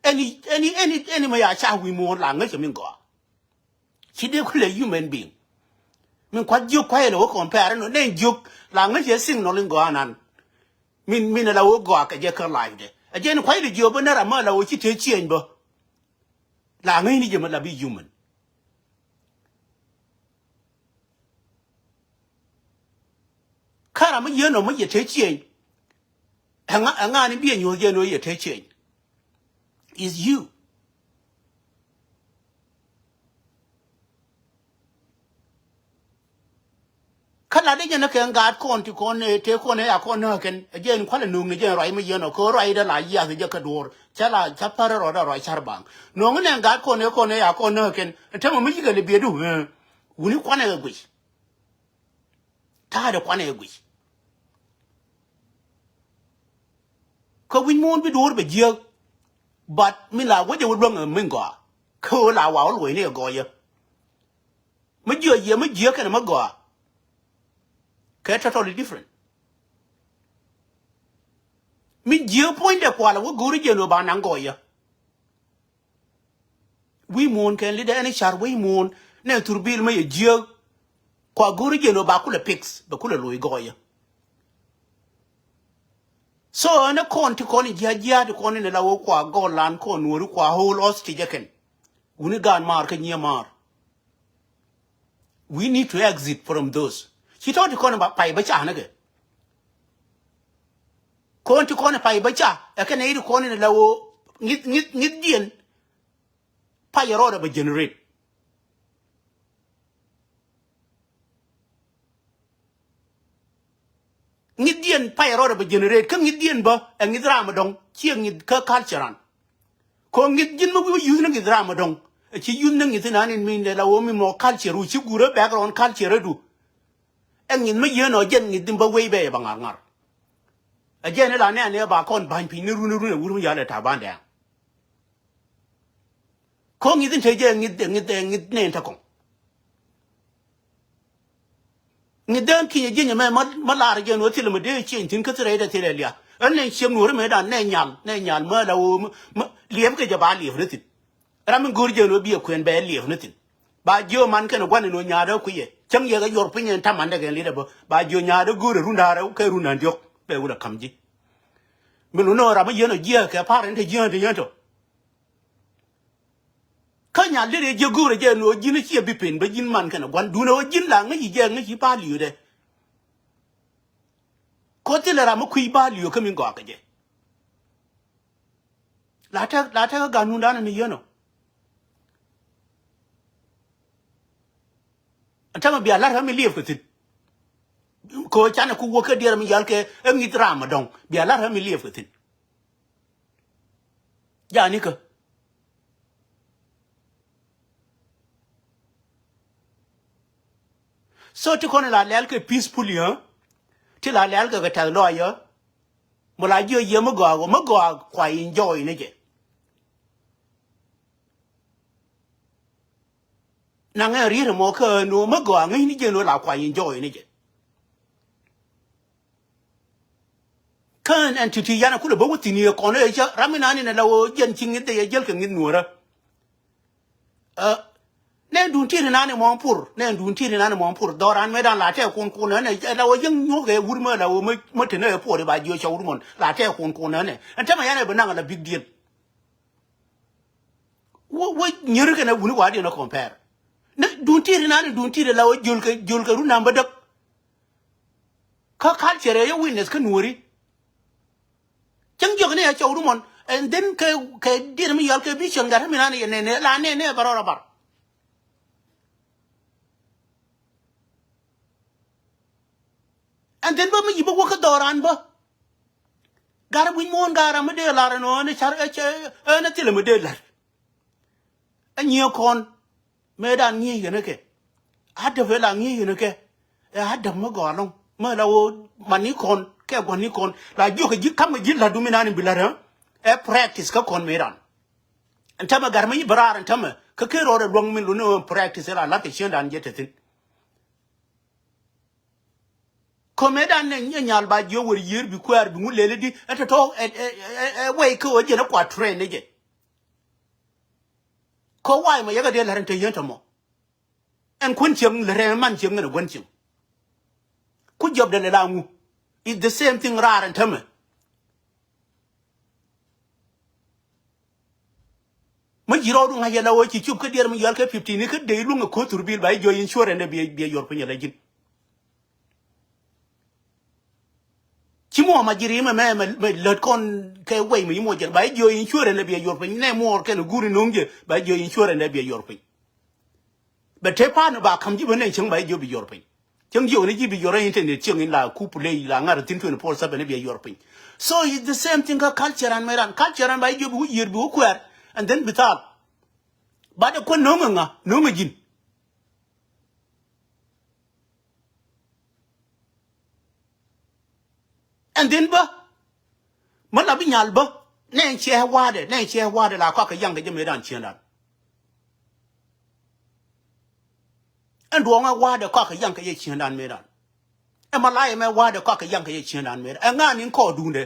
any ma ya cha wi mo la ngaye min gwa chide ku le human being min kwa juk kwa ele wo compare no ne juk la ngaje sing no lingo anan min la wo go ka je ka live de aje ni kwa ile jo bo na rama la wo chi te chien bo la ngai ni je ma la bi human kara ma ye no ma ye te chien anga ni bi nyo je no ye te chien is you kala de jena ke ngat kon ti kon te kon ya kon na ken jen kwala nu ngi jen roi me yeno ko roi da la ya je ka dor chala chapara ro da roi charbang no ngi ngat kon ya kon na ken te mo mi ga le biedu uni kwana ga gwi ta da kwana ga gwi ko win mon bi dor be je but mi la wo je wo dong min go ko la wa lo ne go ye me je ka na ma go totally different. Mi jio point de kwala wo guri jeno ba nangoya. We mon ken leader any char we mon ne turbil me jio kwa guri jeno ba kula pix ba kula loy goya. So ana kon ti kon jia de kon ne la wo kwa golan kon woru kwa whole hostage ken. Uni gan mar ken yamar. We need to exit from those. She told the corner about Pai Bacha Nugget. Corn to corner Pai Bacha, I can aid the corner in the low Nidian yaro da ba generate ngidien pa yaro da ba generate kan ngidien ba ngidra ma dong chi ngid ka culture ko ngidien ma bu use na ngidra ma dong chi use na ngidina ni min la wo mi mo culture u chi gura background culture du ngid ma yeno jen ngidin ba we be ba ngar a jen la ne ba kon ban pi ni ru ne wuru ya la ta ban da ko ngidin te je ngid ne ta ko ni dan ki je ma la re je no ti le me de chi tin ka tre da ti le ya an ne shem no re me da ne nyal ma la wo liep ke je ba liep ne ti ram gur je no bi ko en be liep ne ti ba jo man ke no gwan no nya da ku ye chang ye ga yor pin en ta man da ge li da ba jo nya da gur ru nda ra ke ru nan diok be wu da kam ji me no ra ma ye no je ke pa ren te je de yan to ka nya le je gur je no ji ne chi bi pin ba jin man ke no gwan du no jin la ngi je ngi ba li de ko ti le ra ma ku ba li ko min go ka je la ta ga nu da ne ye no ta ma bi ala ra mi lief ko ti ko cha na ku wo ka dia mi yal ke ngi tra ma dong bi ala ra mi lief ko ti ya ni ka so ti ko la lel ke peacefully ti la lel ke ta lo yo mo la je ye mo go kwa enjoy ne je na nga ri mo ka no mo go ngi ni je no la kwa enjoy ne je kan entity yana kula ba wuti ni ko ne ja ramina ni na lawo jen chin ni de ye jel ke ngi nuora ne dun ti na ne mo pur ne dun ti na ne mo pur doran me dan la te kun ne lawo jen nyo ke wur ma lawo mo te ne po de ba jo cha wur mon la te kun ne anta ma yana ba na la big deal wo nyir ke na wuni wa de na compare ne dun ti na ne dun ti lawo jul ke ru na ba dak ka culture ye witness ka nuori chang jo ne ya cha wur mon and then ke dir mi yal ke bi chang gar mi na ne la ne barora bar and then ba mi yibo ko doran ba gar bu mon gara ma de la no ne char na tile ma de la anyo kon me dan nyi ne ke ada ve la nyi ne ke ada ma go long ma la wo mani kon ke go ni kon la jo ke kam ji la du mi na ni bilara practice ka kon me ran antama gar ma yi barar antama ka ke ro de long min lu no practice la la ke chen dan je te tin komedan ne nyal ba jo wor yir bi kwar bi ngulele di to way ko je na kwa train ne je ko wai ma yaga de la rente yenta mo en kun chem le re man chem ne gon chem ku job de la ngu is the same thing rar and tame ma jiro du nga yela wo ci ciub ka der mi yal ka 50 ni ka de lu nga ko turbil bay jo insurance ne bi yor ko nyala jin ci mo ma jiri ma le kon ke way mi mo jël bay jo insurance ne bi yor ko ne mo ke no guri nongje bay jo insurance ne bi yor ko ba te pa no ba kam ji bane chang bay jo bi yor ko chang jo ne ji bi yor internet chang in la couple la ngar tin 24/7 ne bi yor ko so it's the same thing ka culture and meran culture and bay jo bi yir bi ko and then bital ba de ko no nga jin and then ba man la bi nyal ba ne che wa de la kwa ka yang ke me dan chen dan and do nga wa de kwa ka yang ke ye chen dan me dan e ma la me wa de kwa ka yang ke ye chen dan me dan nga nin ko du de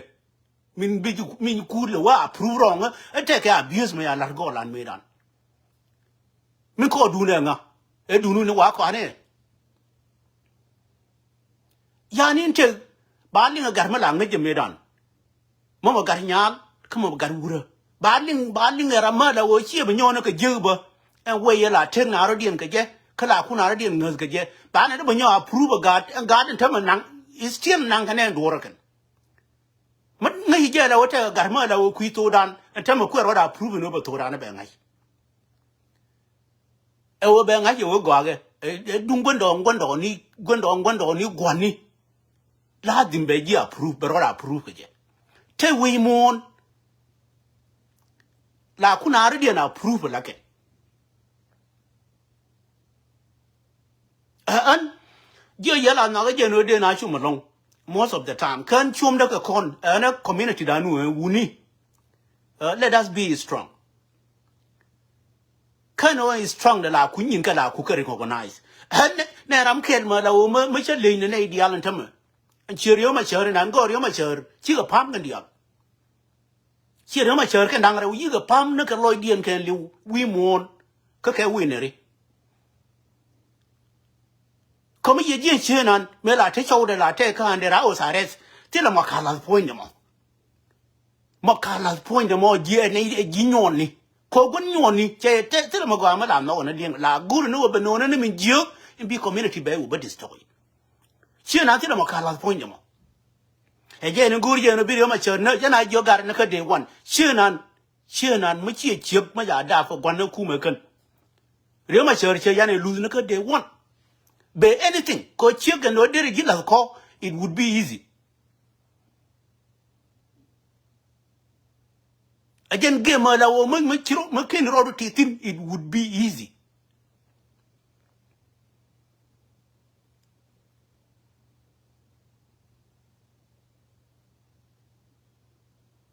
min bi min ku le wa approve wrong e te ka abuse me ya la go lan me dan min ko du ne nga e du nu ni wa ko ne ya nin te ba ling gar ma lang me je me dan mo gar nyal kamo gar wura ba ling ra ma la wo chi ba nyo na ka je ba en we ya la ten na ro dien ka je ka la ku na ro dien ngas ka je ba ne ba nyo approve ga en ga den ta ma nang is tiem nang ka ne do ro kan ma ngai je la wo ta gar ma la wo ku to dan en ta ma ku ro da approve no ba to da na ba ngai e wo be nga je wo go age dung gondo ni gwani la dimbe ji approve bero approve je te we mon la kuna ardi na approve la ke an je yela na je no de na chu malong most of the time kan chum da ka kon na community da nu wuni let us be strong kan o is strong da la kun yin ka la ku ka recognize ne ram kel ma la o ma che le ne ideal tam chirio ma chere nan go rio ma chere chi ga pam kan dia chirio ma chere kan dang ra yi ga pam ne ka loy dien kan liu wi mon ka ke wi ne ri ko mi ye jien che nan me la te chou de la te kan de ra o sa res ti la ma ka la point de mo ka la point de mo je ne ji nyon ni ko gun nyon ni che te la ma ga ma la no na dien la gur no be no ne min je in bi community be u be destroy che nan ti la ma ka la point de mo e je ne gur je no bi rio ma chere ne je na jo gar ne ka de wan che nan mu che chep ma ja da fo gwan na ku me kan rio ma chere che ya ne lose ne ka de wan be anything ko chega no dere gila ko it would be easy again game la wo mo chiro mo ken ro titin it would be easy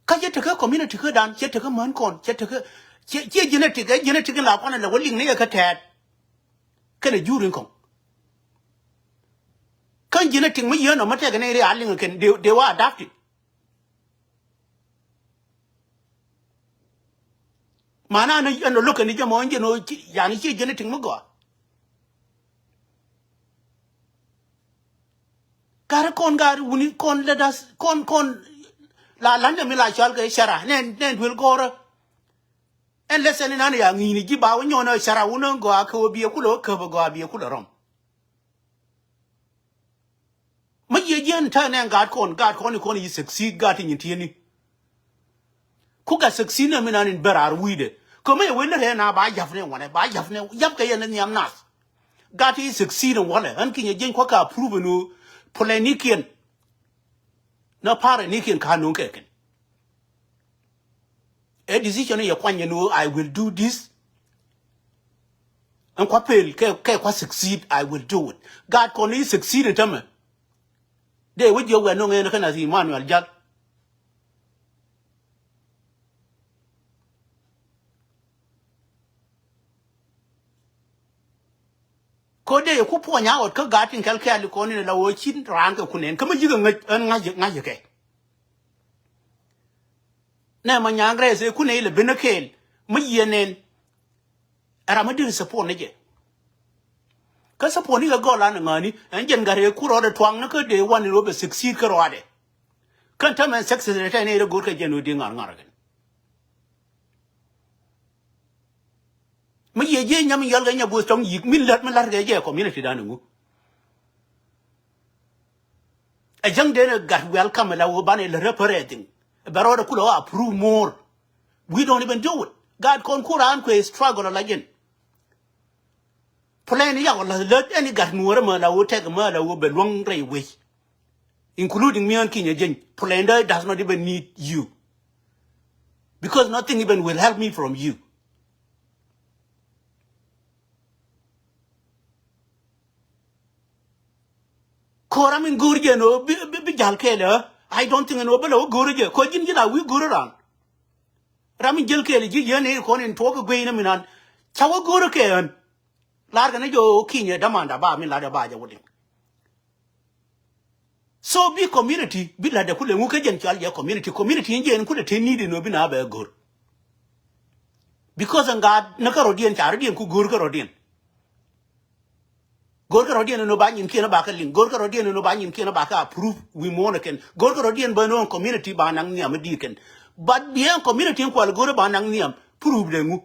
ka je te ka community ka dan je te ka man kon je te ka je genetic la kon la wolling ne ka tat kana jurin kon kan genetic mo yeno mate ga ne ri alling ken they were adapted mana no look ni jamo nje no yani chi genetic mo go gar wuni kon let us kon la lande mi la chal ga shara nen will go en lesson ni ya ngini ji ba wonyo no shara wuno go aka obi ekulo ka go abi ekulo rom ma ye jen ta nen god kon you succeed god in tieni ku ga succeed na minanin berar wide ko me we ne na ba jafne wona ba jafne yap ka yen ni am nas god is succeed wala an kin ye jen ko ka prove no polenikian na pare nikin kanun keken a decision ye kwanye no I will do this and kwa pel ke kwa succeed I will do it god kon is succeed tama de we jo we no ngene kana si Emmanuel jal ko de ku po nya ot ka gatin kal kal ko ni la wo chin ran ka kunen kama jiga nga ke na ma nya ngre se kunai le benakel mu yenen ara ma din support ne je ka support ni ga go la na ngani an jen gare ku ro de twang na ka de wan ro be succeed ka ro ade kan ta man success ne ne go ka jenu di ngar ngar mu ye je nyam yal ga nya bo tong yik min lat ma lar ga je community da nu a jang de na gar welcome la wo ban le reparating Baroda could approve more. We don't even do it. God con Quran que struggle again. Plan ya let any got more murder will take a murder will be long way. Including me and Kenya Jen. Plan does not even need you. Because nothing even will help me from you. Koramin Gurjano be Jalkela. I don't think no Gurja. Kojin we Guran. Ramin Jelkeli, Yen Con and talk again a minute. Chawa Gurakan. Larganajo, Kenya, Damanda, Ba, Milada Baja Wooding. So be community, be like the Kulamuka Chalia community in Jen could attend need in Nobina good. Because on God, Nakarodian Charadian Kugurkarodian. Gorka Rodian no bany in Kenabaka link, Gorka Rodian no bany in Kenabaka approve we monacan, Gorka Rodian Berno community banang niam a deacon. But beyond community in Kuala banang niam, prove them.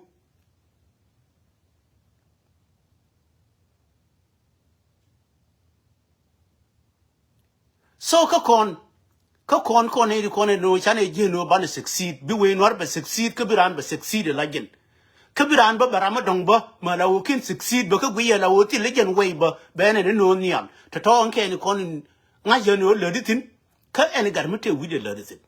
So Kakon no chane no ban succeed, be we not but succeed, Kabiran but succeed again. kabiran ba barama dong ba ma la wo kin succeed ba ka gwi la wo ti legend way ba ba ne no niam to to on ke ni kon nga je no le ditin ka en gar mate wi de le ditin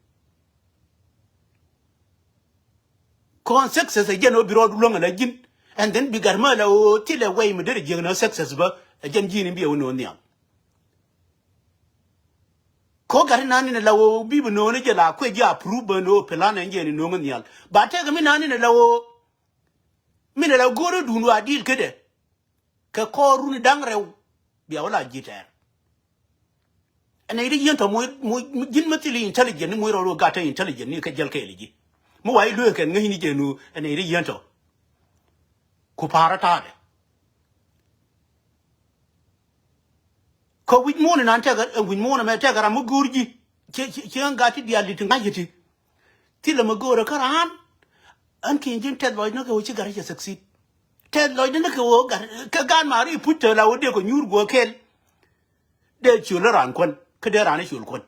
kon success je no biro du longa la jin and then bi gar ma la wo ti le way mi de je no success ba jen jini bi no niam ko gar nani ne la wo bi no ne je la kwe je approve no plan en je ni no nial ba te ga mi nani ne la wo mina la goro dunu adil kede ka koru ni dangrew biya wala jiter ana iri yenta mo jin matili intelligent mo ro gata intelligent ni ka jel ka eliji mo wai lo ka ngi ni jenu ana iri yenta ku para tade ko wit mo nan ta ga wit mo na me ta ga mo gurji ci ngati dia litin ngajiti tila mo goro karan an kin jin ted loy no ko ci gar ci succeed ted loy no ko gar ka gan mari putte la wode ko nyur go kel de ci le ran kon ke de ran ci kon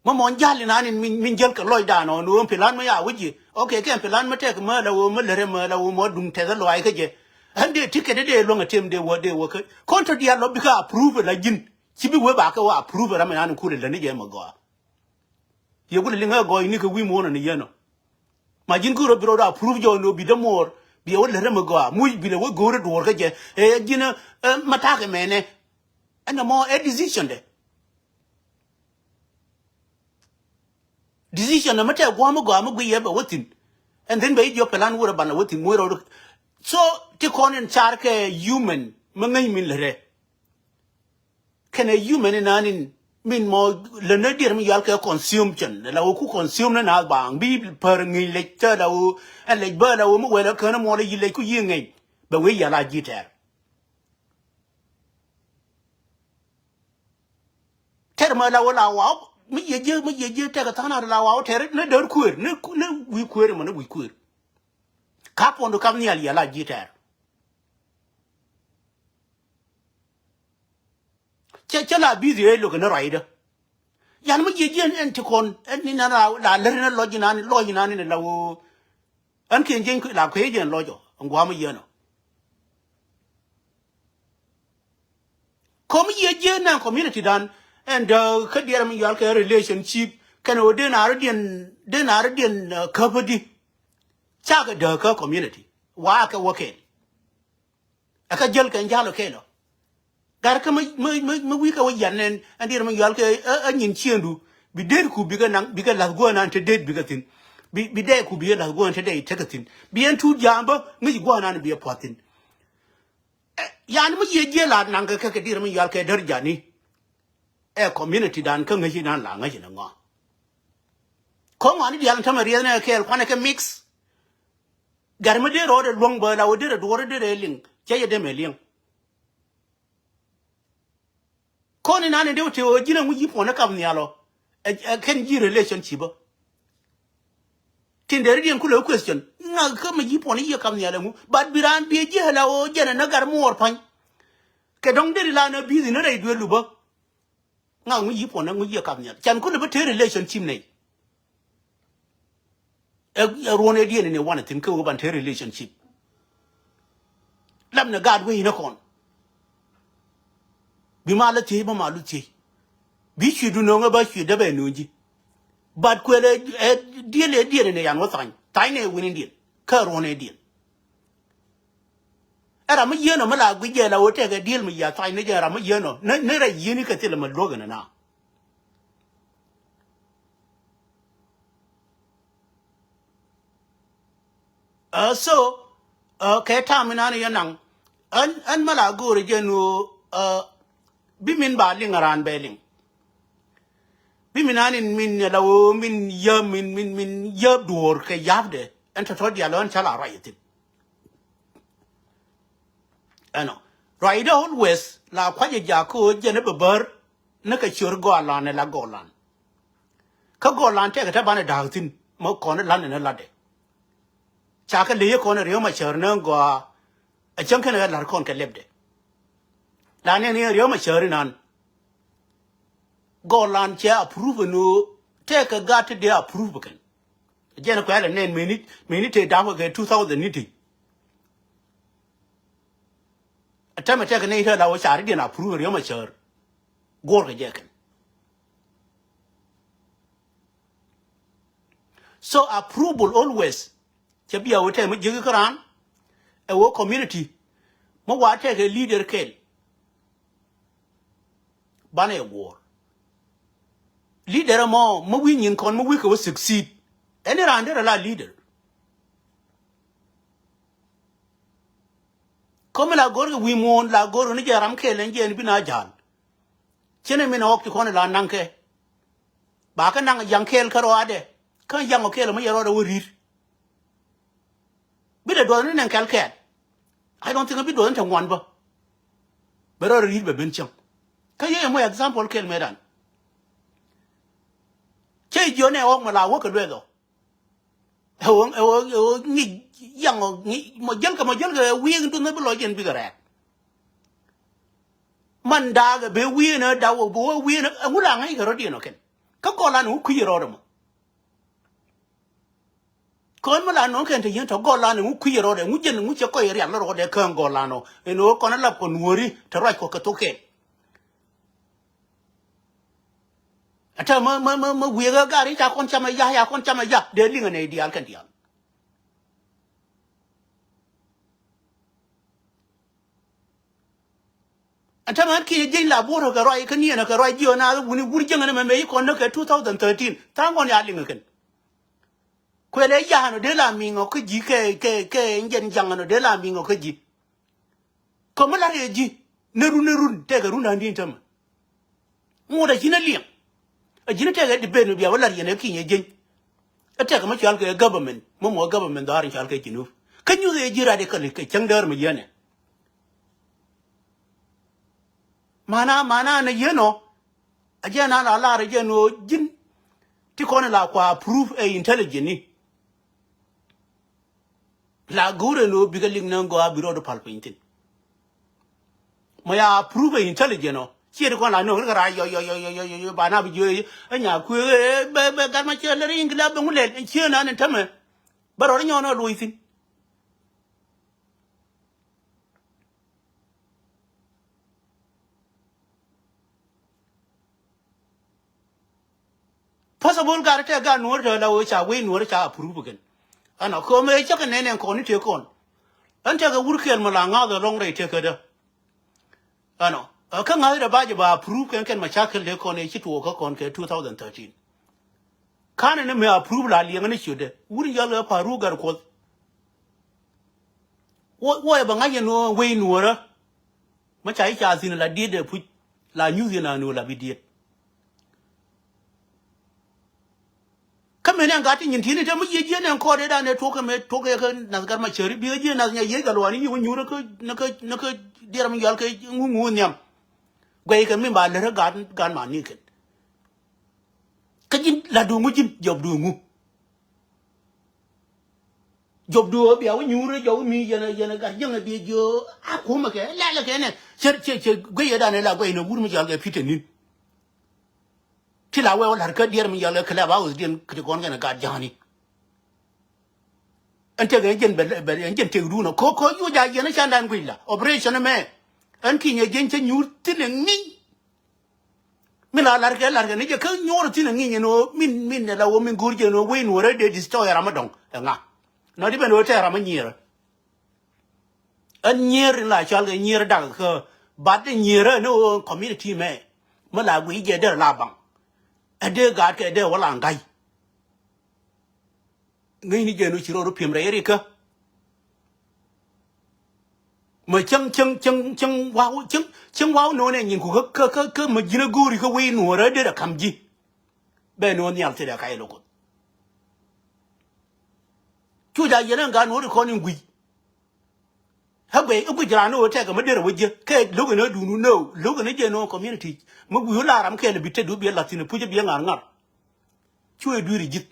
mo mon jali nan min jel ka loy da no no plan ma ya wuji okay ken plan ma tek ma la wo ma le ma la wo mo dum te lo ay ke je ande ticket de lo ngatem de wo ko konto dia lo bi ka approve la jin ci bi we ba ka wa approve ra ma nan ku le ni je ma go ye gule linga go ni ko wi mo na yeno ma jin ko biro da approve jo no bi de mor bi o le rema go mu bi le wo go re do ka je e jina mata ke mene ana mo e decision na mata go mo gwi ye ba wotin and then be jo plan wo ba na wotin mo ro so ti konen char ke human ma ngai min le re kene human nanin min mo le ne dir mi yal ka consumption la ku consume na bang bi per ngi le ta la u en le ba la u mo we la ka na mo le yi le ku yi ngai ba we ya la ji ter ma la wa mi ye je ta ka ta na la wa ter ne der ku ne wi ku mo ne wi ku ka pondo kam ni ya la ji ter che la bi de lo ka na raida yan mo ye en ti kon en ni na la le na lo jina ni la wo an ken jen ku la ku ye lo jo ngwa mo ye no kom ye na community dan and ka dia mi yal ka relationship kan o de na radian ka bodi cha ga da ka community wa ka wo ke aka jel kan jalo ke lo gar ka ma wi ka wayan nen andir ma yal ke anyin chiendu bi der ku bi ga la go nan te det bi ga tin bi de ku bi la go nan te de te ga tin bi en tu jamba ngi go nan bi potin yan ma ye la nan ka dir ma yal ke der jani e community dan ka ngi nan la ngi na ngo ko ngani di yan tamari na ke kwana ke mix gar ma de ro de long ba la o de do ro de ling che ye de me ling koni nane de te o jina mu yipo na kam nyalo ken ji relationship tin der dien kulo question na ka ma yipo ni kam nyalo mu bad biran bi je hala o jena na gar mu or pan ke dong der la na bi ni na dai du lu ba nga mu yipo na mu ye kam nyalo chan kulo ba te relationship nei e rone dien ne wana tin ko ban te relationship lam na god we na kon bi ma la te ba ma lu te bi shi du no nga ba shi da ba no ji bad kwele die ne yan wasan tai ne winin din ka ro ne din era ma yeno ma la gwi je la o te ga deal mi ya tai ne je ra ma yeno ne ra yini ka te la ma loga na so ke ta mi na ne yanang an ma la go re je no bi min ba ling ran beling bi minanin min la wo min ya dur ke yabde en to dia lon chala right ano right always la kwaje ja ko je ne beber ne ka chur go lan ne la go lan ka go lan te ka ta ba ne da tin mo ko ne lan ne la de cha ka le ko ne ryo ma chur ne go a chang ka ne la kon ka lebde la ne ryo ma chur nan go lan che approve no take a got de approve kan Jen ko ala nen minute dawo ke 2000 niti atama take ne ita lawo shari dina approve yo ma char gor ga jeken. So approval always che biya wote mo jigi kran e wo community mo wa take leader kel bana e war leader mo wi nyin kon mo wi ko succeed any rande la leader comme la gor wi mon la gor ni jaram kelen jen bina jal chene mina okti kon la nanke ba ka nang yang kel karo ade kan yang kel mo yero do rir bi de do ni nan kal ket I don't think bi do ntan wan ba bero rir be ben cham ka ye mo example kel medan che jo ne ok ma la wo ka do do ni yang ni mo jel ka wi ndu ne lo jen bi gara man da ga be wi na da wo bo wi na ngula ngai ga ro di no ken ka ko la nu ku yero do mo ko ma la no ken te yen to go la nu ku yero de ngu jen ngu che ko yeri ala ro de kan go la no eno ko na la ko nuori to ra ko ka to ke ata ma wi ga gari ta kon chama ya kon chama ya de linga ne di al kan di al ata ma ki je la bo ro ga roi kan ni na ka roi dio na wuni bur je ngane me ko no ka 2013 ta ngon ya linga ken ko le ya no de la mi ngo ko ji ke ngen jang no de la mi ngo ko ji ko ma la re ji ne ru te ga ru na ndi tam mo da jina liang a jina te ga de be no bia wala ye ne ki ye je ate ga ma chal ke government mo government da rin chal ke jinu kan yu de jira de kan ke chang dar mi yene mana na yeno ajena la re je no jin ti ko na la kwa proof e intelligent ni la gure no bigaling nan go abiro do palpintin maya prove intelligent no chi ko la no ga yo bana bi yo anya ku be ga ma che le ingla be ngule chi na ne tame baro ro no lo isin possible ga te ga no ro la wo cha we no cha prove gen ana ko me cha ne ne ko ni te kon anta ga wurkel mala nga ga long re te ka da ano kan ga da baje ba approve kan machakal le ko ne chi to ka kon ke 2013 kana ne me approve la li ngani chude wuri ya la paru gar ko wo ba nga ye no we no ra ma chai cha sin la di de pu la nyu na no la bi di kame ne ngati nyin tini te mu ye je ne ko de da ne to ka me to ka na gar ma cheri bi je na nya ye galwani yu nyu ra ko na ka dira mu yal ka ngu nyam gwe ka mi ba le ga gan ma ni ke ka jin la du ngu jin job du ngu job du bi awu nyu ra jo mi ye na ga jeng bi jo a ko ma ke la ke ne che gwe ye da ne la gwe ne wur mu yal ga pite ni tila we wala ka dier mi yalla kala ba us din kiti kon gana ga jani ante ga jen be jen te ru no ko yu ja yena chandan gwilla operation me an ki nye jen che nyur tin ni mi la lar ga ni je ka nyor tin ni no min la wo min gurje no we no re de destroy ramadon nga no di be no te ram nyer an nyer la chal ga nyer da ka ba de nyer no community me ma la gwi je de la bang ade ga ke de wala ngai ngai ni je no chiro ro pim re ka ma chang wow no ne nyin ku ka ma jina guri ka we no ra de da kamji be no nyal te da kai lo ko chu ja yena ga no ko ni ngui ha gwe ku jira no te ga ma de ro je ke lo ga no du no lo ga ne je no community ma gu la ram ke le bitte du bi la tin pu je bi ngar chu e du ri jit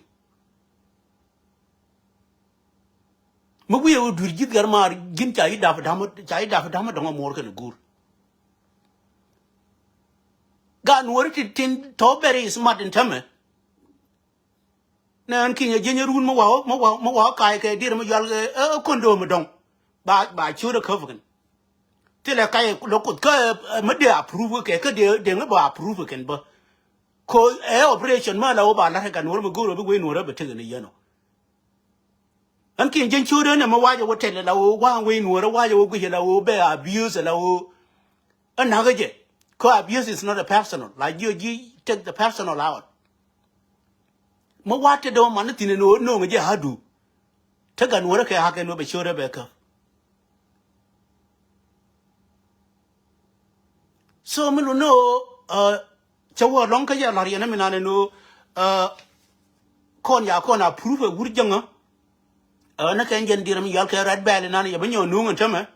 ma gu ye du ri jit gar ma gin cha yi da fa da ma mo ke gur ga no ri tin to bere smart in tame nan ki je run mo wa kai ke dir mo yal kondo mo dong ba chu de ko ken te le kai lo ko ka me de approve ke de ngo ba approve ken ba ko operation ma la ba la ka no mo go ro we no ra ba te ne yeno an ki je chu de na mo wa je wo te le la wo wa we no ra wa je wo gu la wo be abuse la wo an na ga je ko abuse is not a personal like you take the personal out mo wa te do man ti ne no nge je hadu te ga no ra ka ha ke no be chu re be ka so me no chawo long ka ya la ri na mi na ne no kon ya kon approve gur janga na ka ngen diram yal ka rat bale na ya banyo nu ngan tama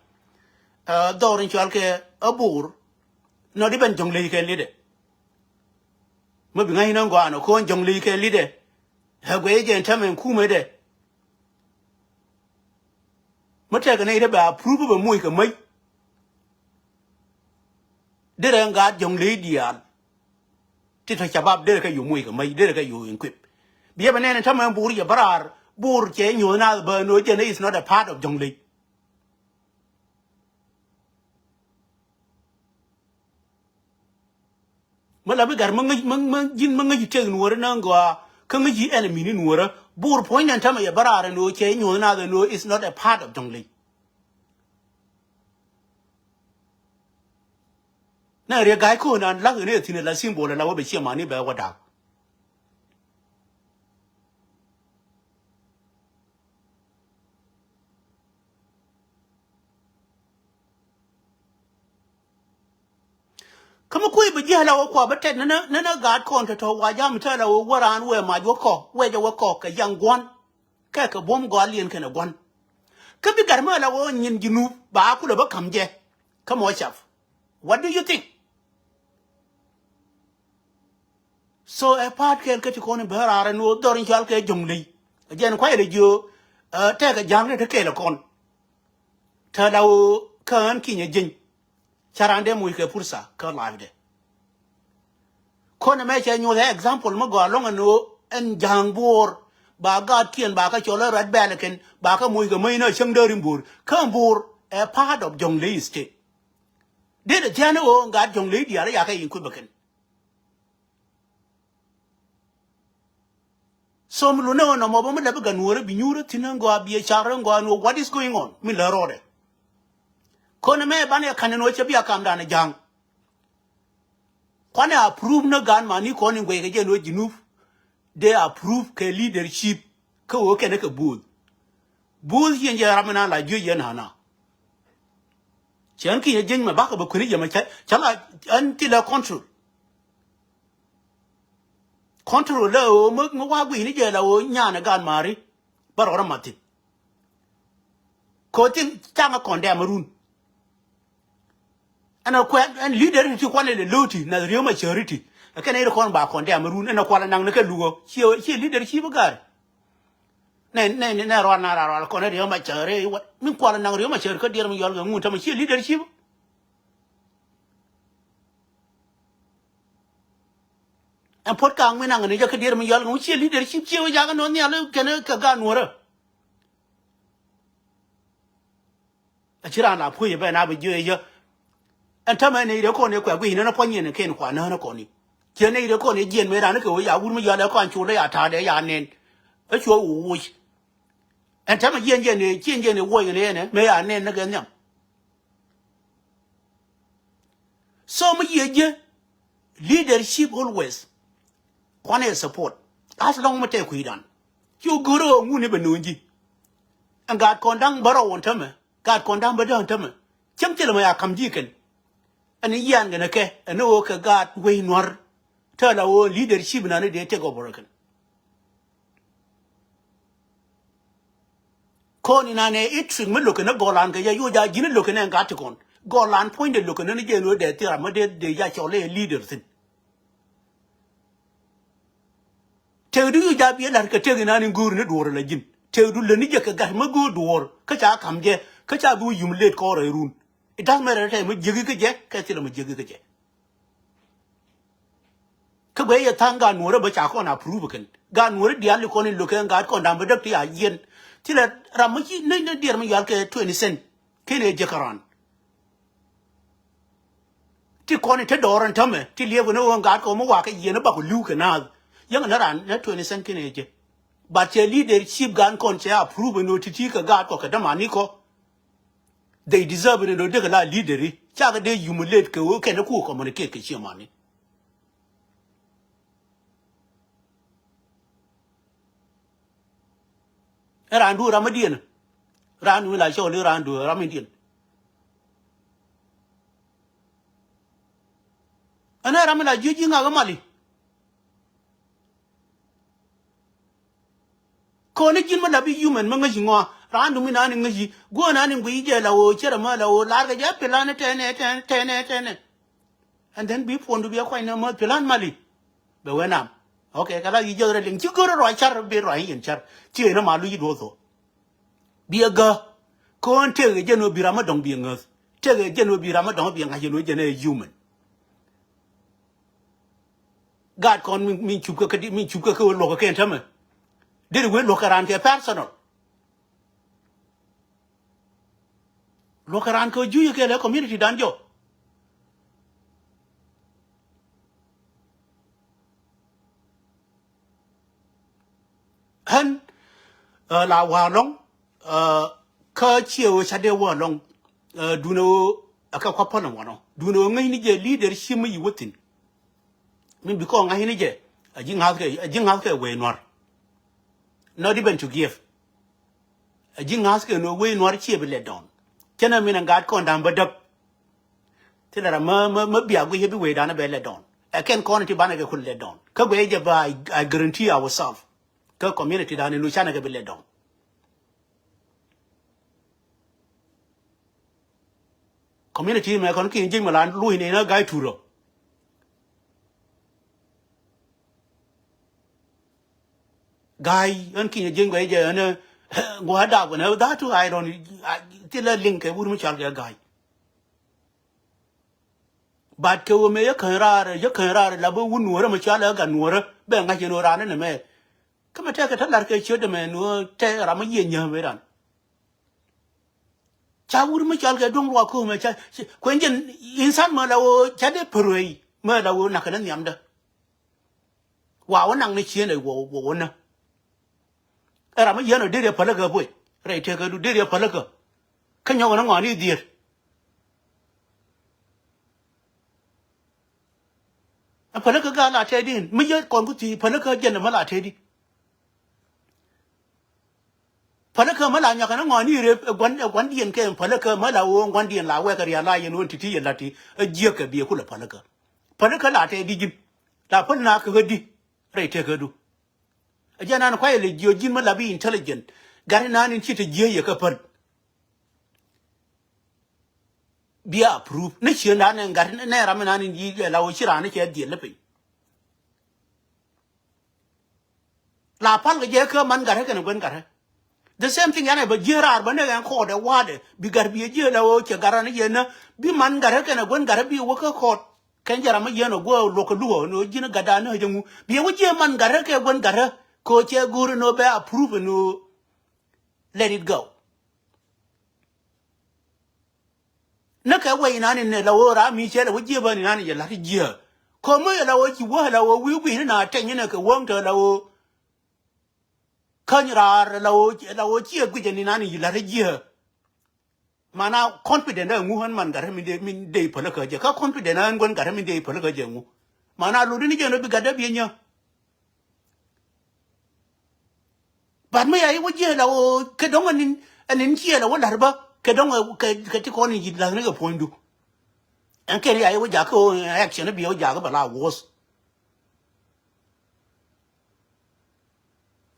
dorin chal ke abur no di ben jong le ke lide mo bi ngai nan gwa no ko jong le ke lide ha gwe je tama ku me de mo ta ga ne de ba approve ba mu ka mai de ran ga jong le dial ti ta chabab de ka yu mu ka mai de ka yu in kwip biya ba ne tama bur ya barar bur che nyu na ba no je is not a part of jong le mala bi gar jin ngi te nuor na ngwa ka ngi enemy ni nuor bur point nan tama ya barar no che nyu na no is not a part of jong le na re gai ko na la ne ti ne la symbol la wa be che ma ni ba wa da kama kuy be jela wo ko bete na gad kon to wa jam ta la wo waran we ma jo ko we jo ko ka yang gon ka bom go alien kana gon ka bi garma la wo nyin jinu ba ku la ba kamje kama chaf what do you think so a part ken ka ti ko ne bara no dorin chal ke jongle jen ko ile jo ta ka jam ne ke la kon ta la wo kan ki ne jin charande mu ke pursa ka live kon me che nyu example mo go long no en jangbor ba ga tien ba ka chola rat balaken ba ka mu ke mai na chang derin bur kan bur a part of jongle state de de jana o ga jongle dia ya ka yin ku baken so mu no no mo ba mu da ga nuore bi nyure tinan go abi charan go no what is going on mi la rode kon me ba ne kan no che bi akam da na jang kwana approve na gan mani koni ngwe ke no jinuf they approve ke leadership ke wo ke ne ke bul yen je ramana la ju yen hana chen ki yen ma ba ka ba kuni je ma chala anti la control la o mo wa gwi ni je la o nya na gan mari ba ro mati ko tin changa konde amarun ana ko an leader ti kwane le loti na riyo maturity akene ire kon ba konde amarun ana kwala nang ne ke lugo chi leadership gar ne ro na ro ko ne riyo mature min kwala nang riyo mature ko dir mi yol ga ngun ta chi leadership an pot kang mi nang ne ja ke dir mi yol ngun chi leadership chi o ja ga no ne ale kene ka ga nuora achira na phu ye ba na bi je ye an tama ne ire ko ne kwa gwi na ponye ne ken kwa na ko ni je ne ire ko ne jien me ra ne ko ya wur mi ya le ko an chu le ya ta de ya nen a chu wu wu an tama jien ne wo ne me ya nen na ga nyam so mu ye je leadership always kwane support as long ma te ku dan chu guru ngu ne be no ji an ga kondang baro won tama ga kondang ba dan tama cham chele ma ya kam ji ken ani yan gana ke ano ka gat we nor ta la wo leadership na ne de take over kan ko ni na ne itring me look na golan ga ya yo ja jin look na ga ta kon golan point de look na ne je no de tira ma de ya chole leader sin te du ja bi la ka te na ni ngur ne dor la jin te du le ni je ka ga ma go dor ka cha kam je ka cha bu yum let ko re run it doesn't matter time jigi ke je ka ti la ma jigi ke je Kabe ya tanga Nuer ba cha ko na approve kan ga Nuer dia li ko ni lo kan ga ko ndam ba dak ti a yen ti la ramaji ne dir ma yal ke 20 cent kene je karan ti ko ni te doran tame ti le no ga ko mo wa ka yen ba ko lu ka na yang na ran na 20 cent kene je but your leadership gan kon che approve no ti ka ga ko ka da mani ko they deserve it no de la leader cha ga de humiliate ke o ke na ku communicate ke chi mani randu ramadien randu la show le randu ramadien ana ramala juji nga ga mali ko ne jin ma labi human ma ngaji ngo randu mi nani ngaji go nani bu ije la o chere ma la o la ga ja plan tene and then be fondu be ko ina ma plan mali be wenam okay kala yi jore ling ci goro ro char be ro yin char ci na malu yi do so bi ga ko on te ge no bi ramadon bi ngas te ge no bi ramadon bi ngaji no je ne human God kon min chuka ka min chuka ka lo ka ken tama de we lo karan ke personal lo karan ko ju ke le community dan jo han la wa long ka chiwo cha de wa long du no aka kwa pona wa no du no ngai ni je leadership mi wutin min bi ko ngai ni je ajin ha ke we nor not even to give ajin ha ke no we nor chi be le don kena min ngat ko ndam badap tela ma biya go hebi we dana be le don I can quantity bana ke kul le don ka we je ba I guarantee ourselves ka community dana no chana ke be le don community me kon ki jing malan lui ni na gai turo gai an ki jing we je na go da go na that I don't tela link ke buru mi chal ga gai but ke wo me ya kan rar la bo wun wora ma chala ga nuora be nga je no ran ne me kama ta ka talar ke chode me no te ra ma ye nya me ran cha wuru ma chal ga dong wa ko me cha ko njen insan ma la wo cha de proi ma la wo na ka nan yam da wa wa nang ne chi ne wo na ra ma ye no de pa la ga boy re te ga du de pa la ga kan yo na ngani dir pa la ga la te din mi ye kon ku ti pa la ga je na ma la te di pa la ga ma la nya ka na ngani re gwan dien ke pa la ga ma la wo gwan dien la we ka ya la ye no ti ye la ti je ka bi ku la pa la ga la te di jin la pa na ka di re te ga du aja na kwa le jo jin ma la bi intelligent gari na ni ti te je ye ka pa bi approve ne chi na ne gari ne ra ma na ni ji la wo chi ra ne ke di le pe la pal ga je ka man gari ka ne gwen gari the same thing yana ba jira ba ne ga ko da wade bi gar bi je la wo ke gara ne ye na bi man gari ka ne gwen gari bi wo ka ko kan jara ma ye no go lo ko duo no jina gada no je mu bi wo je man gari ka gwen gari ko che guru no be approve no let it go na ka wai na ne la wo ra mi che la wo je ba ni na ne ya la je ko mo ya la wo ji wo la wo wi na ta ni na ka wong ta la wo kan ra la wo je gu je ni na ni la je mana confident na ngu han man gar min de pa la ka je ka confident na ngon gar min de pa la ka je ngu mana lu ni je no bi ga da bi nya but me ai wo je la wo ke dong anin che la wo la ba ke dong ke ti ko ni la ne ga pondu an ke ai wo ja ko action bi wo ja ga ba la wo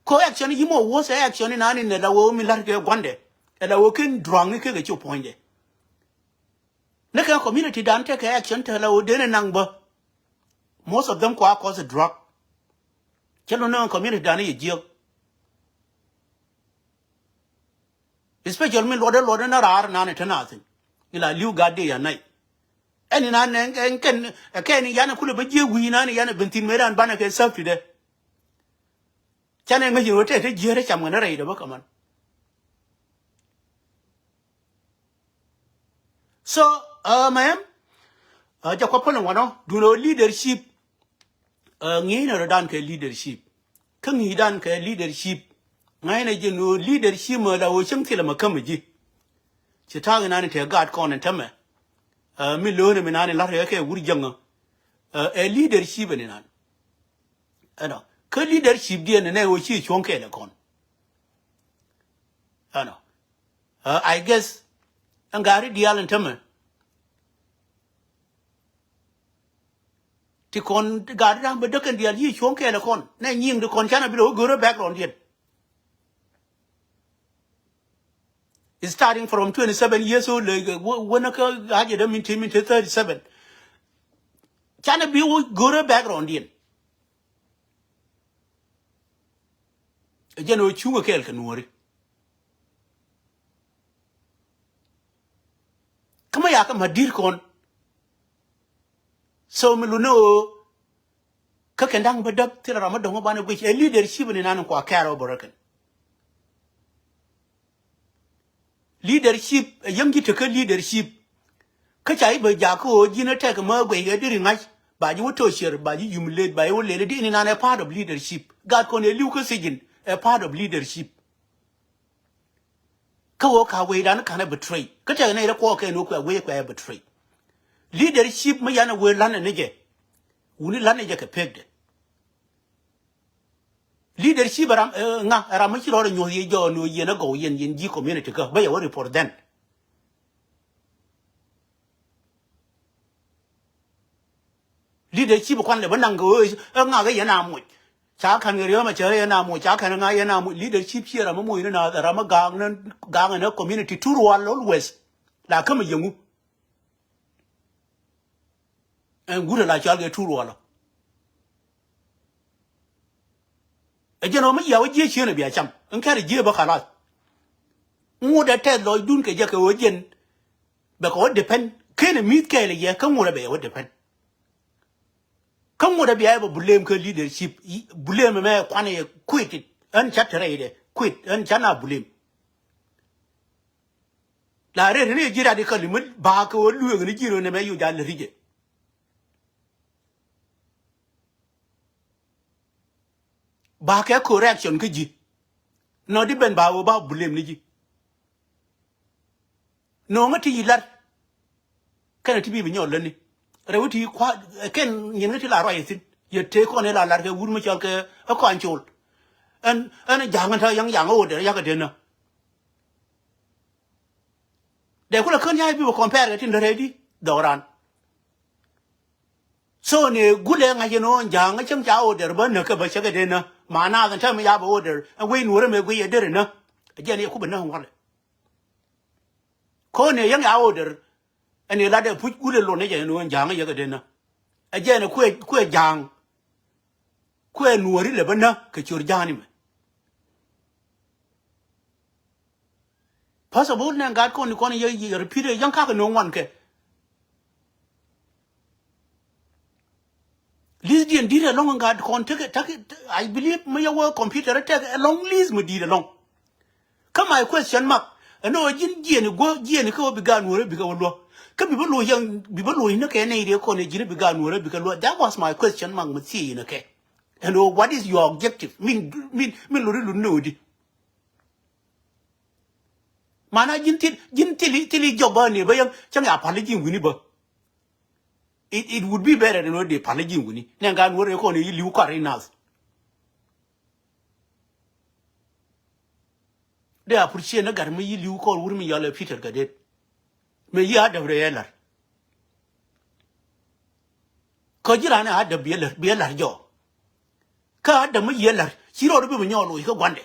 ko action yi mo wo se action na ni ne la wo mi la ke gwande la wo ken drang ke ga chu ponde ne ka community dan te ke action te la wo de ne nang ba most of them kwa cause a drug chelo no community dan yi jio especially me lode na rar na ne tana thing ila liu ga de ya nai Any nan and can a can yana kula baji wina yana bentin meran bana ke self today. Chana ngi rotate jere chamana raida bakaman. So ma'am jakopon wano do no leadership ngi na dan ke leadership. Kang hidan ke leadership ngai na jino leadership ma da wo chim tila makamaji. Chitaga nani te God kon and tame. Mi lone mi nani lar yake wuri janga. A leadership ni nan. Ano. Ka leadership dia ne wo chi chonke le kon. Ano. I guess angari dial and tame. Ti kon gari ram bedokan dial yi chonke le kon. Na nying de kon chana bilo goro background dia. It's starting from 27 years old, like when I had them in 37. Chana be go background in. Again, we chew a kel can worry. Come on, yakam a dear con. So Meluno Kakandang Badap till Ramadan, which a leadership in an Quakaro Borokan. Leadership, a young gitaka leadership. Kachai by Jaco, Gina take a mugway, during night, by you to share, by you humiliate by old lady in a part of leadership. God con a Lucas again, a part of leadership. Kawoka way down kind of betray. Kacha and a walk and look away where betray. Leadership, Mayana will land a nigger. Wouldn't land a jack pegged. Leadership, Ramachil or no ye no yen ago yen G community go by a word for then. Leadership quan le banango is a naga yanamu. Chakan Rama Chayanamu, Chakan Ayanamu, leadership here, Amamu in another Ramagang and a community to always. La come young and good like I'll get two roller. A gentleman, Yawa Jin be a champ, and carry Jibakalat. More that Ted Lloyd Dunke Jacko again. Because depend, can a meet Kelly, ya come what about depend. Come what be able to blame leadership, blame me, quit it, unchatterade, quit, unchana blame. La Rene Giradical limit, Barco, Lugan, the Giro, and you done rigid. Barker correction, could you? No depend about blame. No matter you let can it be in your learning? Rewiti quite again, you know, la right. You take on a like a wood machalka, a control. And a young older, younger dinner. They could have people compare it in the ready, Doran. So near good young, young, a chunk out there, but no cover sugar dinner, mana than tell me I have order, and we know me we a dinner. Again, you couldn't know what. Corner young older. And you let them put good alone again and young yaga dinner. Again, a queer young. Queer Nuer Lebana, Kachur Janim. Possible now got con the corner you repeated young cock no one can. Lydian did a long guard con take it. I believe my work computer take a long list me did along. Come my question mark. I know a gin go gin go began where because law. Come people young people in a can area con a gin began where because that was my question mark with see in a cake. And what is your objective? Mean little nude. Mana till job on by young Chang apology winniber. It would be better than what they apology winnie. Nangan were a corner you carinas. They are pushing a garmy you call Wurmi Yellow Peter Gadet. May you have the reeler. Kojirana had the beeler jaw. Card the yeller, she ought to be when you're like one day.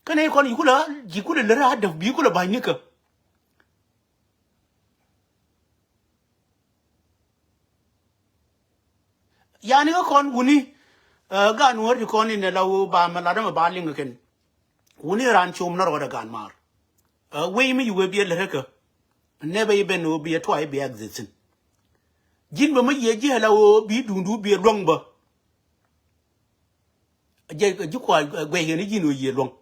Can I call you could let her the bugle by nickel? Yanika con Winnie, gun word you con in a low by Maladam Barling again. Winnie ran chum not what a gun mar. way me you will be a letter. Never even will be a twi be existing. Jin be me ye hello be do be a wrong but you quite way in a gino year long.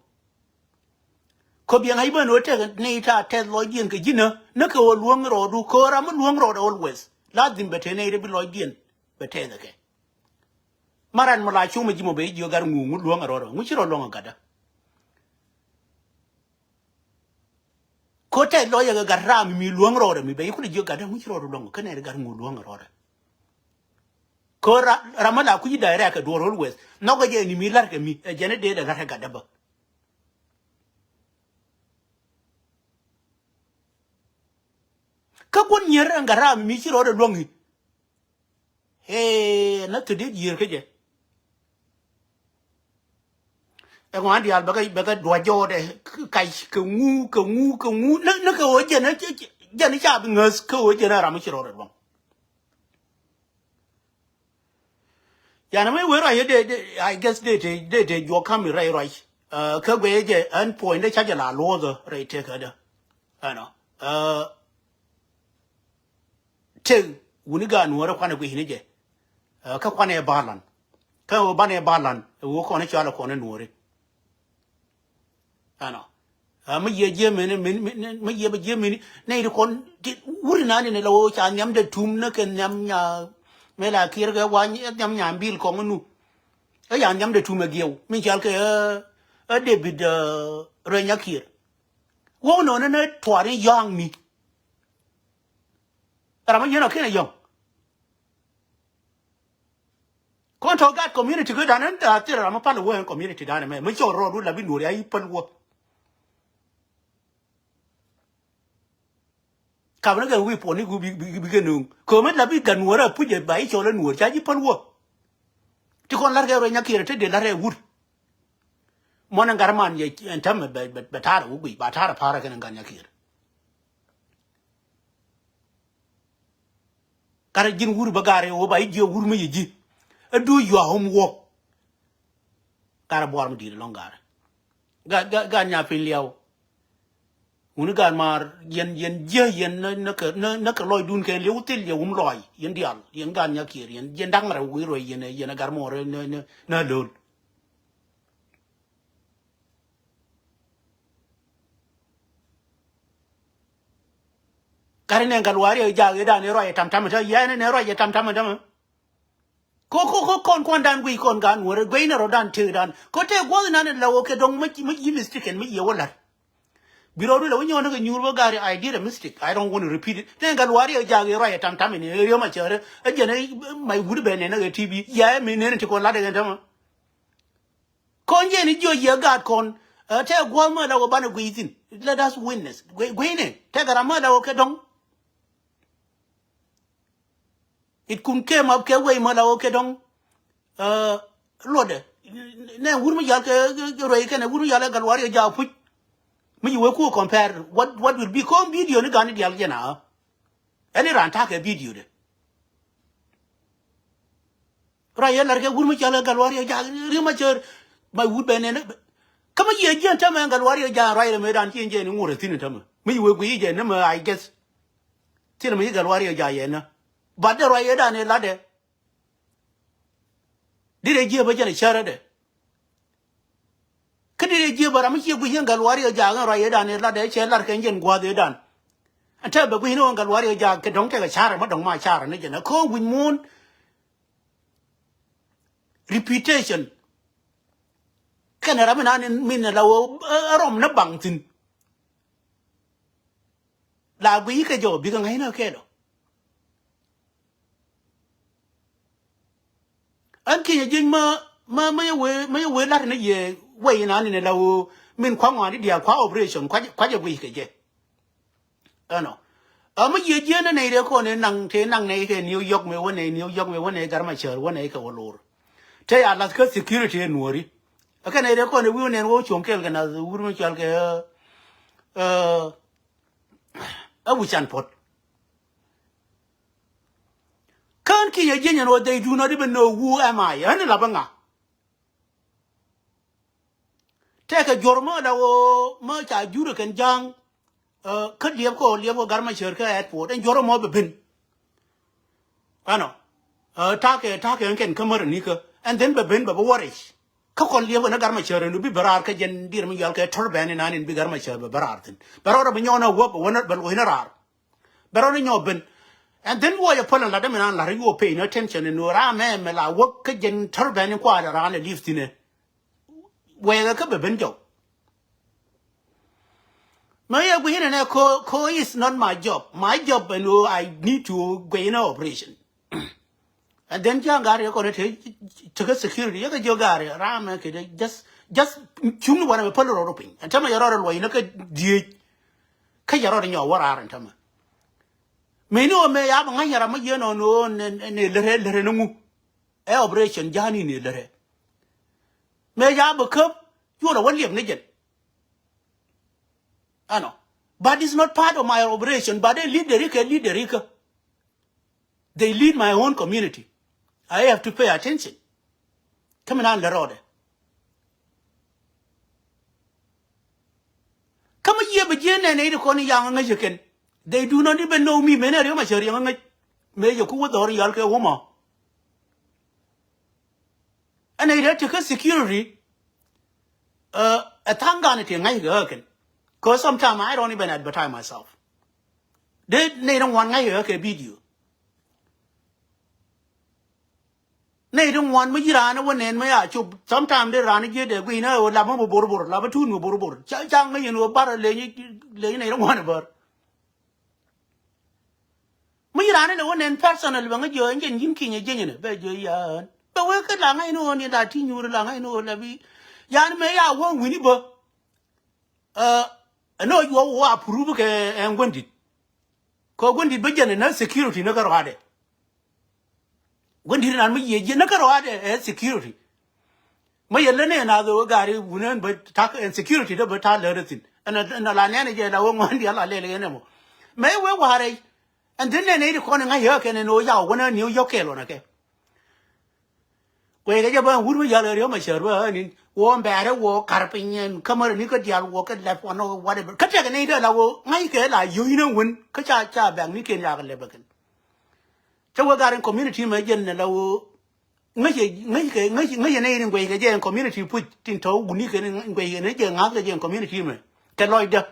Could be an Ivan or tell Nata tell Lloydian Gina, Nako long road, do Coram long road always. Latin better native Lloydian, but ten again. Maran Malachuma Jimobe, you got a moon long road, which are long ago. Cote lawyer got ram me long road me, but you could you got a which road long, can I got more long road. Cora Ramala could you direct a door always. No again, me like me, a Janet did a ragadaba. Come 1 year and garam me, she rode along. Hey, not to did year, could you? And one the albaga better do a jaw the kai, kamu, no go, Janet Chapping us, co general, which rode along. Yaname, where I guess they your coming right. Kaway and point the charge a law, right take her. I know. Till Wuniga and water quan of Hinige. Kakwane Barlan. Kawabane Barlan, walk on each other corner and worry. I know. My year German, my year Germany, native con did wooden in a low and yam the tomb nook and yam Mela Kirga one yam bill common. A yam the tomb again. Mijalka a David Renyakir. Won't on a 20 young me. I'm not kind of young. Control God community good and I'm a part of the community dynamic. Make your road will have been doing a work. Kavanaga whip on it will be beginning. Comment la big and water put it by each other and wood. Charge upon work. To call Larga Renyaki to the Larre wood. Monangarman and Tamma, but Batara will be Batara Paragan and Ganyakir. Karajin wood bagare over your wood do your homework. Karaborm did longer. Ganya Pinliao. Unigan mar yen Nakaloy Dun can live till your loy, yen dial, yen Ganya Kirian, yen Damara Wiro yen a garmore no load. Karen Galwaria Jagadan, a right tamtamata, yan and a right tamtamata. Coco con dan we con gun were a grainer or dan till dan. Cote wasn't an low don't make you mistake and me your wallet. Below when you want to new Bulgari, I did a mistake. I don't want to repeat it. Then Galwaria Jaggy right tam tam in area mature. Again, my wood been another TV. Yeah, I mean, to call Lada and Tama. Con Jenny, your God con. Tell Guama our banner within. Let us witness. Gwayne, take a mother okay dong. It couldn't came up away mother okay dong. Lord. Now, wouldn't you reckon a wood yalla Galwaria Jaw put? Me you will compare what will become video in the gun the Algena. Any run take a video. Ryan like a woman yalla Galwaria Rimacher by Woodben and come a year gentleman Galwaria Jan Ryan made on change any more thin time. Me will be a number, I guess. Tell me Galwaria Jayana. But the Ryan and a ladder. Did I give a Jenny Sharade? Could you give a Ramiki with young Galwaria Jagan Ryan and a ladder, Chelar Kenyan Guade done? And tell the Guino and Galwaria Jag, don't take a char, but on my char and again. A call with moon reputation. Can a Ramanan mean a low rom na bangtin? La week ago, because I know Kedo. And can you give my way Latin a year weighing on in a low mean Kwang the operation quite a week again. I know. I'm a year generator corner nang New York me one New York me one acre my chair 1 acre or lower. Tell I like security and worry. I can record the women and watch on Kelgan as the woman shall get a witch and pot. Can't kill a genuine what they do not even know who am I, and a labanga. Take a Jorma or much I Jurican Jang, could live garma shirka airport and Joro mob bin. I know. Take and can come nika and then Babin Baba Warish. Kakon live on a garma shir and be baraka jen dear Miyalka turban and an in bigarma shir barartin. Barora Bignona wop one but winner are. Baron Yobin. And then why you put a lot of men on you paying attention and Rame Mela work jen turban and quiet around and lives in it. Where the cup of benjo. My win and co is not my job. My job, and I need to go in operation. And then young Gary going to take security. You got your Gary, Ram, just chum one of a polar roping. And tell me your other way, look at the Kayar in your war aren't. May know may have a Yaramayano no and the Renumu operation, Johnny near the May I have a cup? You are one of Nigel. I know. But it's not part of my operation, but they lead the Rika. They lead my own community. I have to pay attention. Come on, the road. Come a year begin and 8 o'clock young as you can. They do not even know me, many of my young. May you cool or Yalka woman. And I had to get security. A tanganity, I working. Because sometimes I don't even advertise myself. They don't want I work a video. They don't want me to run one and my chub. Sometimes they run a get a winner or lava borbor, lava two no borbor. Chang me, you know, butter lay, they don't want about. Me ran in one and personal when I join and king a genuine, bed your yarn. But work at long I know only that teen you long I know, Levy. Yan may I won't win it, I know you all approve and went it. Cause when did begin and security no garade. When did I mean ye nagarade security? My Elena and other guy wouldn't but talk and security but I learned it. And a lanana, I won't want the other lady anymore. May well worry. And then they need a corner I hear and know ya when I knew your care on again. Where you would we yell my sure warm batter walk carping and come on nickel yard walk at left one or whatever. Catchanator, I will make it like you know when Kacha bang Nick and Yagan Lebacan. So we got in community making a low make a way again community put into unique and way in again after the community. Can Lloyd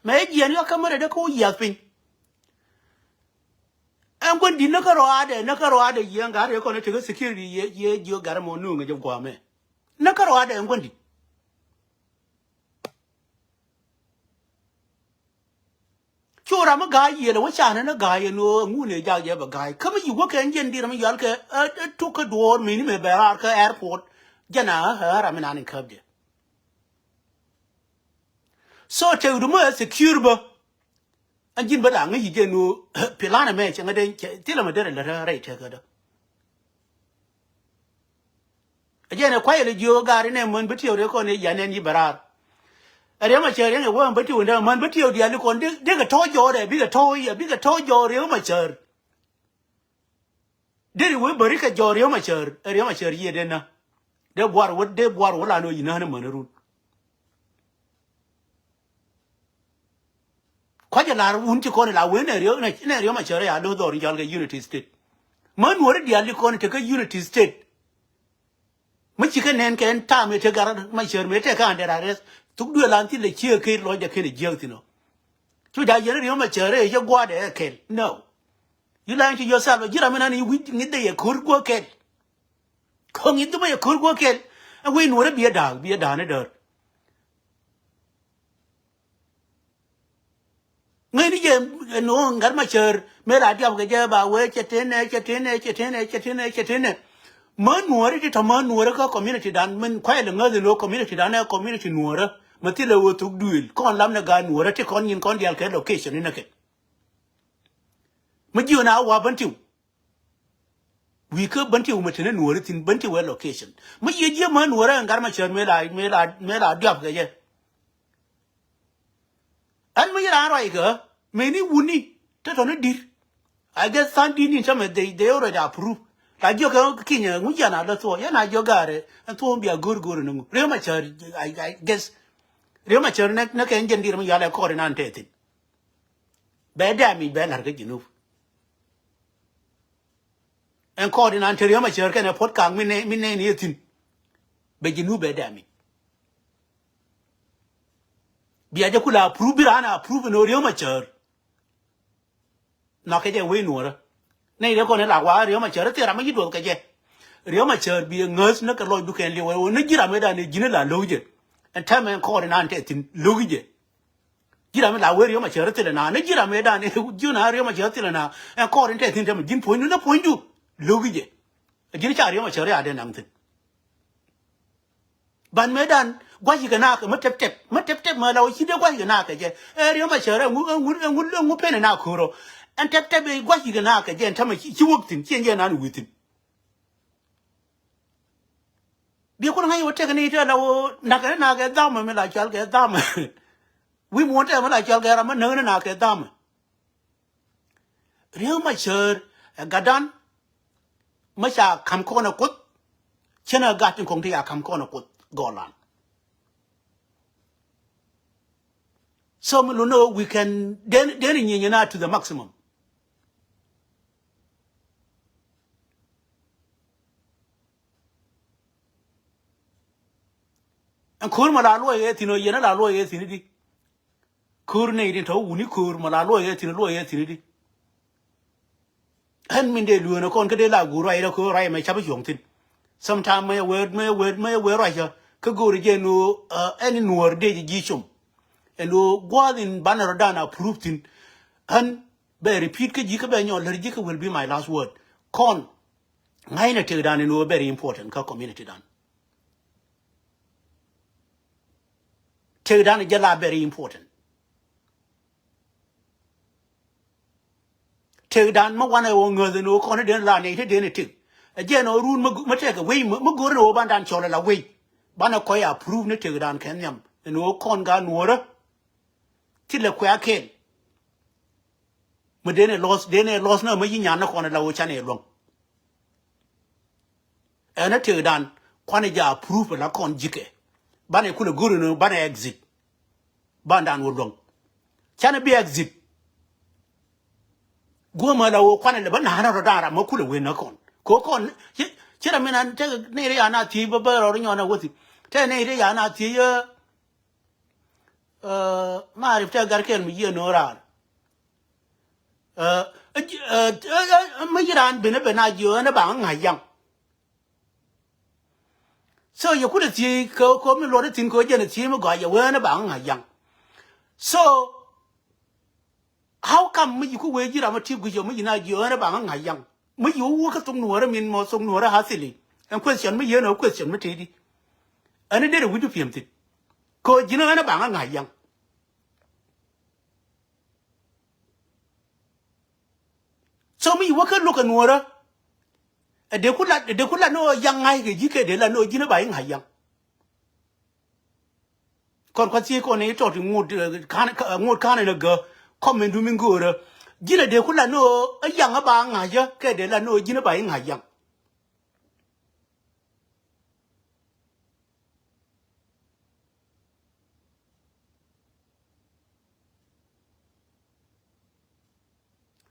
make you come at the cool yapping. And when the Nakarade, young guy, you're going to take security, you got a more noon at your guame. Nakarade and Wendy. Sure, I'm a guy, you know, what's on a guy, you know, moon a guy. Come you work engine, dear Yalka, took a door, minimum Baraka airport, Jana, her, I'm an unincubbed. So tell the more secure. And Jim Badang, he didn't know Pilana match and I didn't tell him a letter right. Again, a quiet you got in and one but you're going to Yan and Yibarar. I am a chair and a woman but you and a man but you're the other one. Dig a toy or a bigger toy or my chair. Did we break a joy or my chair? A amateur ye dinner. They war what they war what I know you know in a room. Quite a lot of won't you call it a winner in a Yamachare, I know the Yalga Unity State. Man, what did the other corner take a Unity State? Michigan and can time it a my chair may take under arrest to do a land till the cheer kid like the kid Jeltino. To die Yamachare, you go there, kill. No. You lying to yourself, you know, you need a could go kill. Come into my could go kill, and we would be a dog, be a donator. Maybe no, got my chair, made a job with Jabba, where Chatin. Man, worried it a man, Nuera community done, men quite another no community done, a community Nuera, Matilda would to do it, con Lamna Gan, Nuera, take on in Condial location in a kid. But now, what Buntu? We could Buntu Matin Nuera in Buntu location. But ye man, Nuera and Garmacher made a job there. And me are many woody, that on a deal. I guess something in some they already approve. Like your king, Mujana, that's all, and I yogare, and to be a good no. Real much, I guess Rio ma cher ne ke enjen dir ma yale ko nan tetin be da mi be lar ke jinu en ko nan te Rio ma cher ke ne pot kang mi ne ni tin be jinu be da mi biya je kula approve rana approve no Rio ma cher na ke je we Nuer nei de ko ne la wa Rio ma cher te ra ma yido ke je Rio ma cher bi ngus ne ka loy du ken li we ne jira me da ne jine la loje en tamen ko nan tetin loje jira me la we Rio ma cher te na ne jira me da ne juna Rio ma cher te na en ko rin te tin te jin point na point ju logi jin cha Rio ma cher ya de nang tin ban me dan gwa yi na ka ma tep ma la chi de gwa yi na ka je Rio ma cher ngu pe na ko ro en tep gwa yi na ka je en ta ma chi wok tin chen je na nu witin bi ko ngai wote ka ni te la wo na ka da ma me la chal ka da ma we want to la chal ga ma na ka da ma Rio ma cher gadan ma sha kam ko na kut chena gatin kong ti ya kam ko na kut golan so we know we can then in na to the maximum and kur ma la lo ye tino yena la lo ye tinidi kur ne din to uni kur ma la lo ye tinidi han min de lu na kon ke de la gu rai da ko rai mai cha ba yong tin sometime me word right ya ka go ri no any Nuer de ji chum and go in banner dan approved in and be repeat ke ji ka be nyo ler ji ka will be my last word kon ngai na te dan no very important ka community dan te dan je la very important te dan ma wana wo ngo no kon de la ne te de ne te again no run ma take away ma go ro ban dan chola la way bana ko ya approve ne te dan ken yam no kon ga Nuer ti le kwa ken ma de ne loss na ma yin yan na kon la wo chane long ena te dan kwane ja approve la kon jike bana ku le go no bana exit ban dan wo long chane bi exit go ma la wo kwane le bana na ro dara ma ku le we na kon ko kon chira minan te ne ri ana ti ba ro nyo na wo ti te ne ri ana ti ma ri te gar ken mi ye no ra ma yiran be ne na jo na ba nga yang so you could see ko mi lo de tin ko je ne ti mo ga ye we na ba nga yang so how come mi ku we jira ma ti gu jo mi na jo na ba nga yang mi yu ka tung Nuer min mo song Nuer ha sili en question mi ye no question mi ti di ani de wu ju piem ti ko jina na ba nga yang so mi wo ka lo ka Nuer de kula no yang ngai ke jike de la no jina ba nga yang kon ko ti ko ne to ti ngud kan na ga comment du min go ra jina de kula no yang ba nga ya ke de la no jina ba nga yang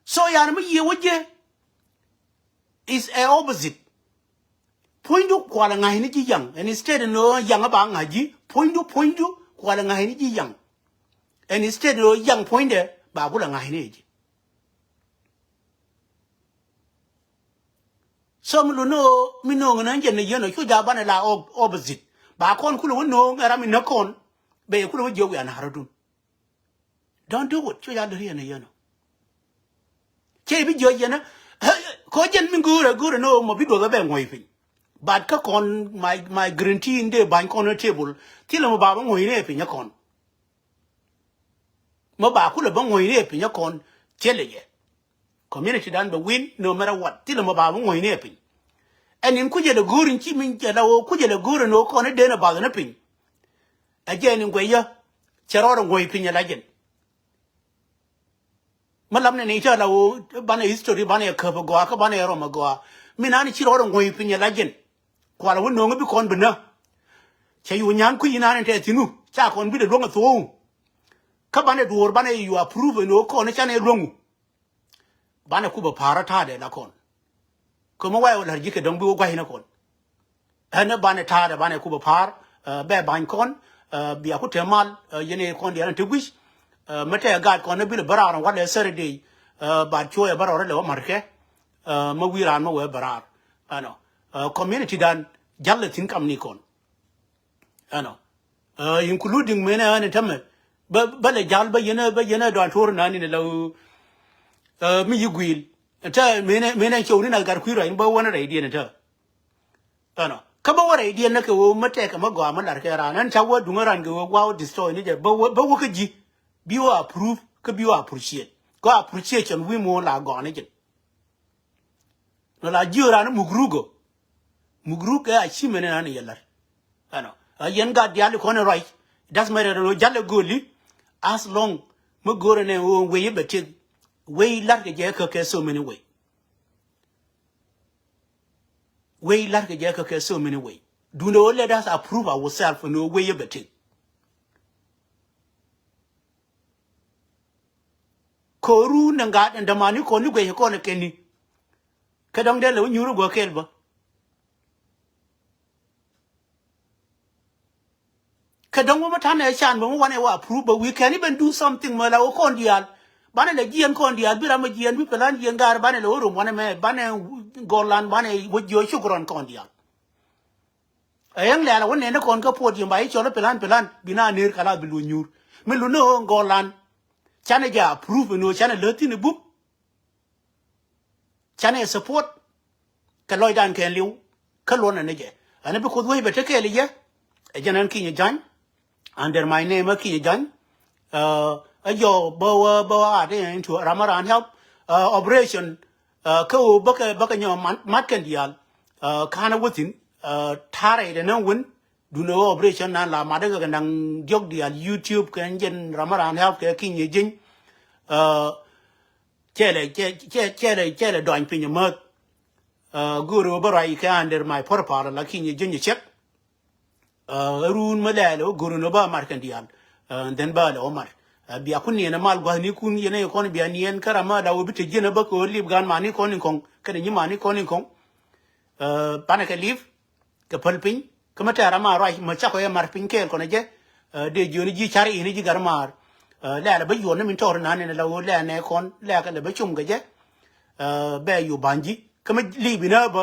so ya na mi ye woje is a opposite point du kwa la ngai ni ji yang and instead no yang ba nga ji point du kwa la ngai ni ji yang and instead no yang point de ba bu la ngai ni ji so mi no ngana je ne ye no chu ja ba na la opposite ba kon ku lo no ngara mi na kon be ku lo je wi an haradun don't do it chu ja de ne ye no che bi jo je na ko jen min gura no mo bi do ga be ngoi fin but ka kon my green tea in the ban on table tilo mo ba ngoi ne fin ya kon mo ba ku le ba ngoi ne fin ya kon chele ye community dan be win no matter what tilo mo ba ngoi ne fin and in ku je de gurin chi min je la o ku je de gura no kon de na ba na fin again in gwe ya chero ngoi fin ya la jen malam ne cha la o bana history bana ka ba go ka bana ro ma go minani chi ro ngoi pinya la gen kwa la wono bi kon bina che yu nyang ku ina ne te tinu cha kon bi de long so ka bane dur bane you approve no kon cha ne long bane ku ba para ta de la kon ko mo wa la ji ke dong bi wo gwa hina kon ana bane ta de bane ku ba par be ban kon bi aku temal yene kon de te wish mate ga kon bi le bara ran wa le sere de ba cho ya bara le wa marke ma wiran ma we bara ano community dan jalle tin kam ni kon ano including mena ane tamme ba le jal ba yena do tor na ni lo mi yugwil ta mena chow ni na gar kwira in ba wona re di ne ta ano ka ba wora di ne ka wo mate ka ma gwa ma lar ka ran an cha wo dungaran ga wo destroy ni je ba wo ka ji bi wo approve ka bi wo appreciate ko appreciation wi mo la go ne je no la jiora no mugrugo a chimene na ni yelar ano yen ga dial ko ne right das mere no jalle goli as long mo gore ne wo we beti we lar ke je ka so many way we lar ke je ka so many way do no let us approve ourselves no we beti ko ru nga ndamani ko ni gwe ko ne keni ka dong de lo nyuru go kelba kadang mo matane chan mo wane wa approve but we can even do something mala o kon dial bane le gien kon dial bira ma gien bi pelan gien gar bane le rum wane me bane golan bane wojo shukron kon dial ayang le ala wonne ne kon ka podium bai cholo pelan bina ner kala bilu nyur me lu no golan chane ja approve no chane leti ne bu chane support ka loy dan ken liu ka lona ne je ana bi ko we be te ke le je e janan ki jan under my name ki jan ayo bo ade into ramaran help operation ko baka nyo mat kan dial kana wutin tare de nan win du no operation na la ma daga nan jog dial YouTube kan jen ramaran help ke ki jin chele doin pin mo guru barai ka under my porpara la ki jin check run malalo guru no ba markan dial den ba la omar bi akuni na mal gwa ni kun yene ko ni bi anien karama da obi te jena ba ko lib gan mani ko ni kon kada ni mani ko ni kon pana ka live ka palpin kama ta rama rai ma cha ko ya mar pin ke ko ne je de joni ji chari ni ji gar mar la ba yo ne min tor na ne la wo la ne kon la ka le ba chum ga je ba yu banji kama libi na ba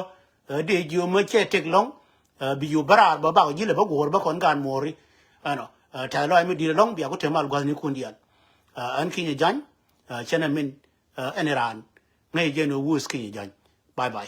de jo ma che tek long bi yu barar ba ba ji le ba gor ba kon gan mori ano ta lo ai mi di long bi ko te mal gwa ni kun dial an ki ni jan chana min aniran ngai je no wus ki ni jan bye bye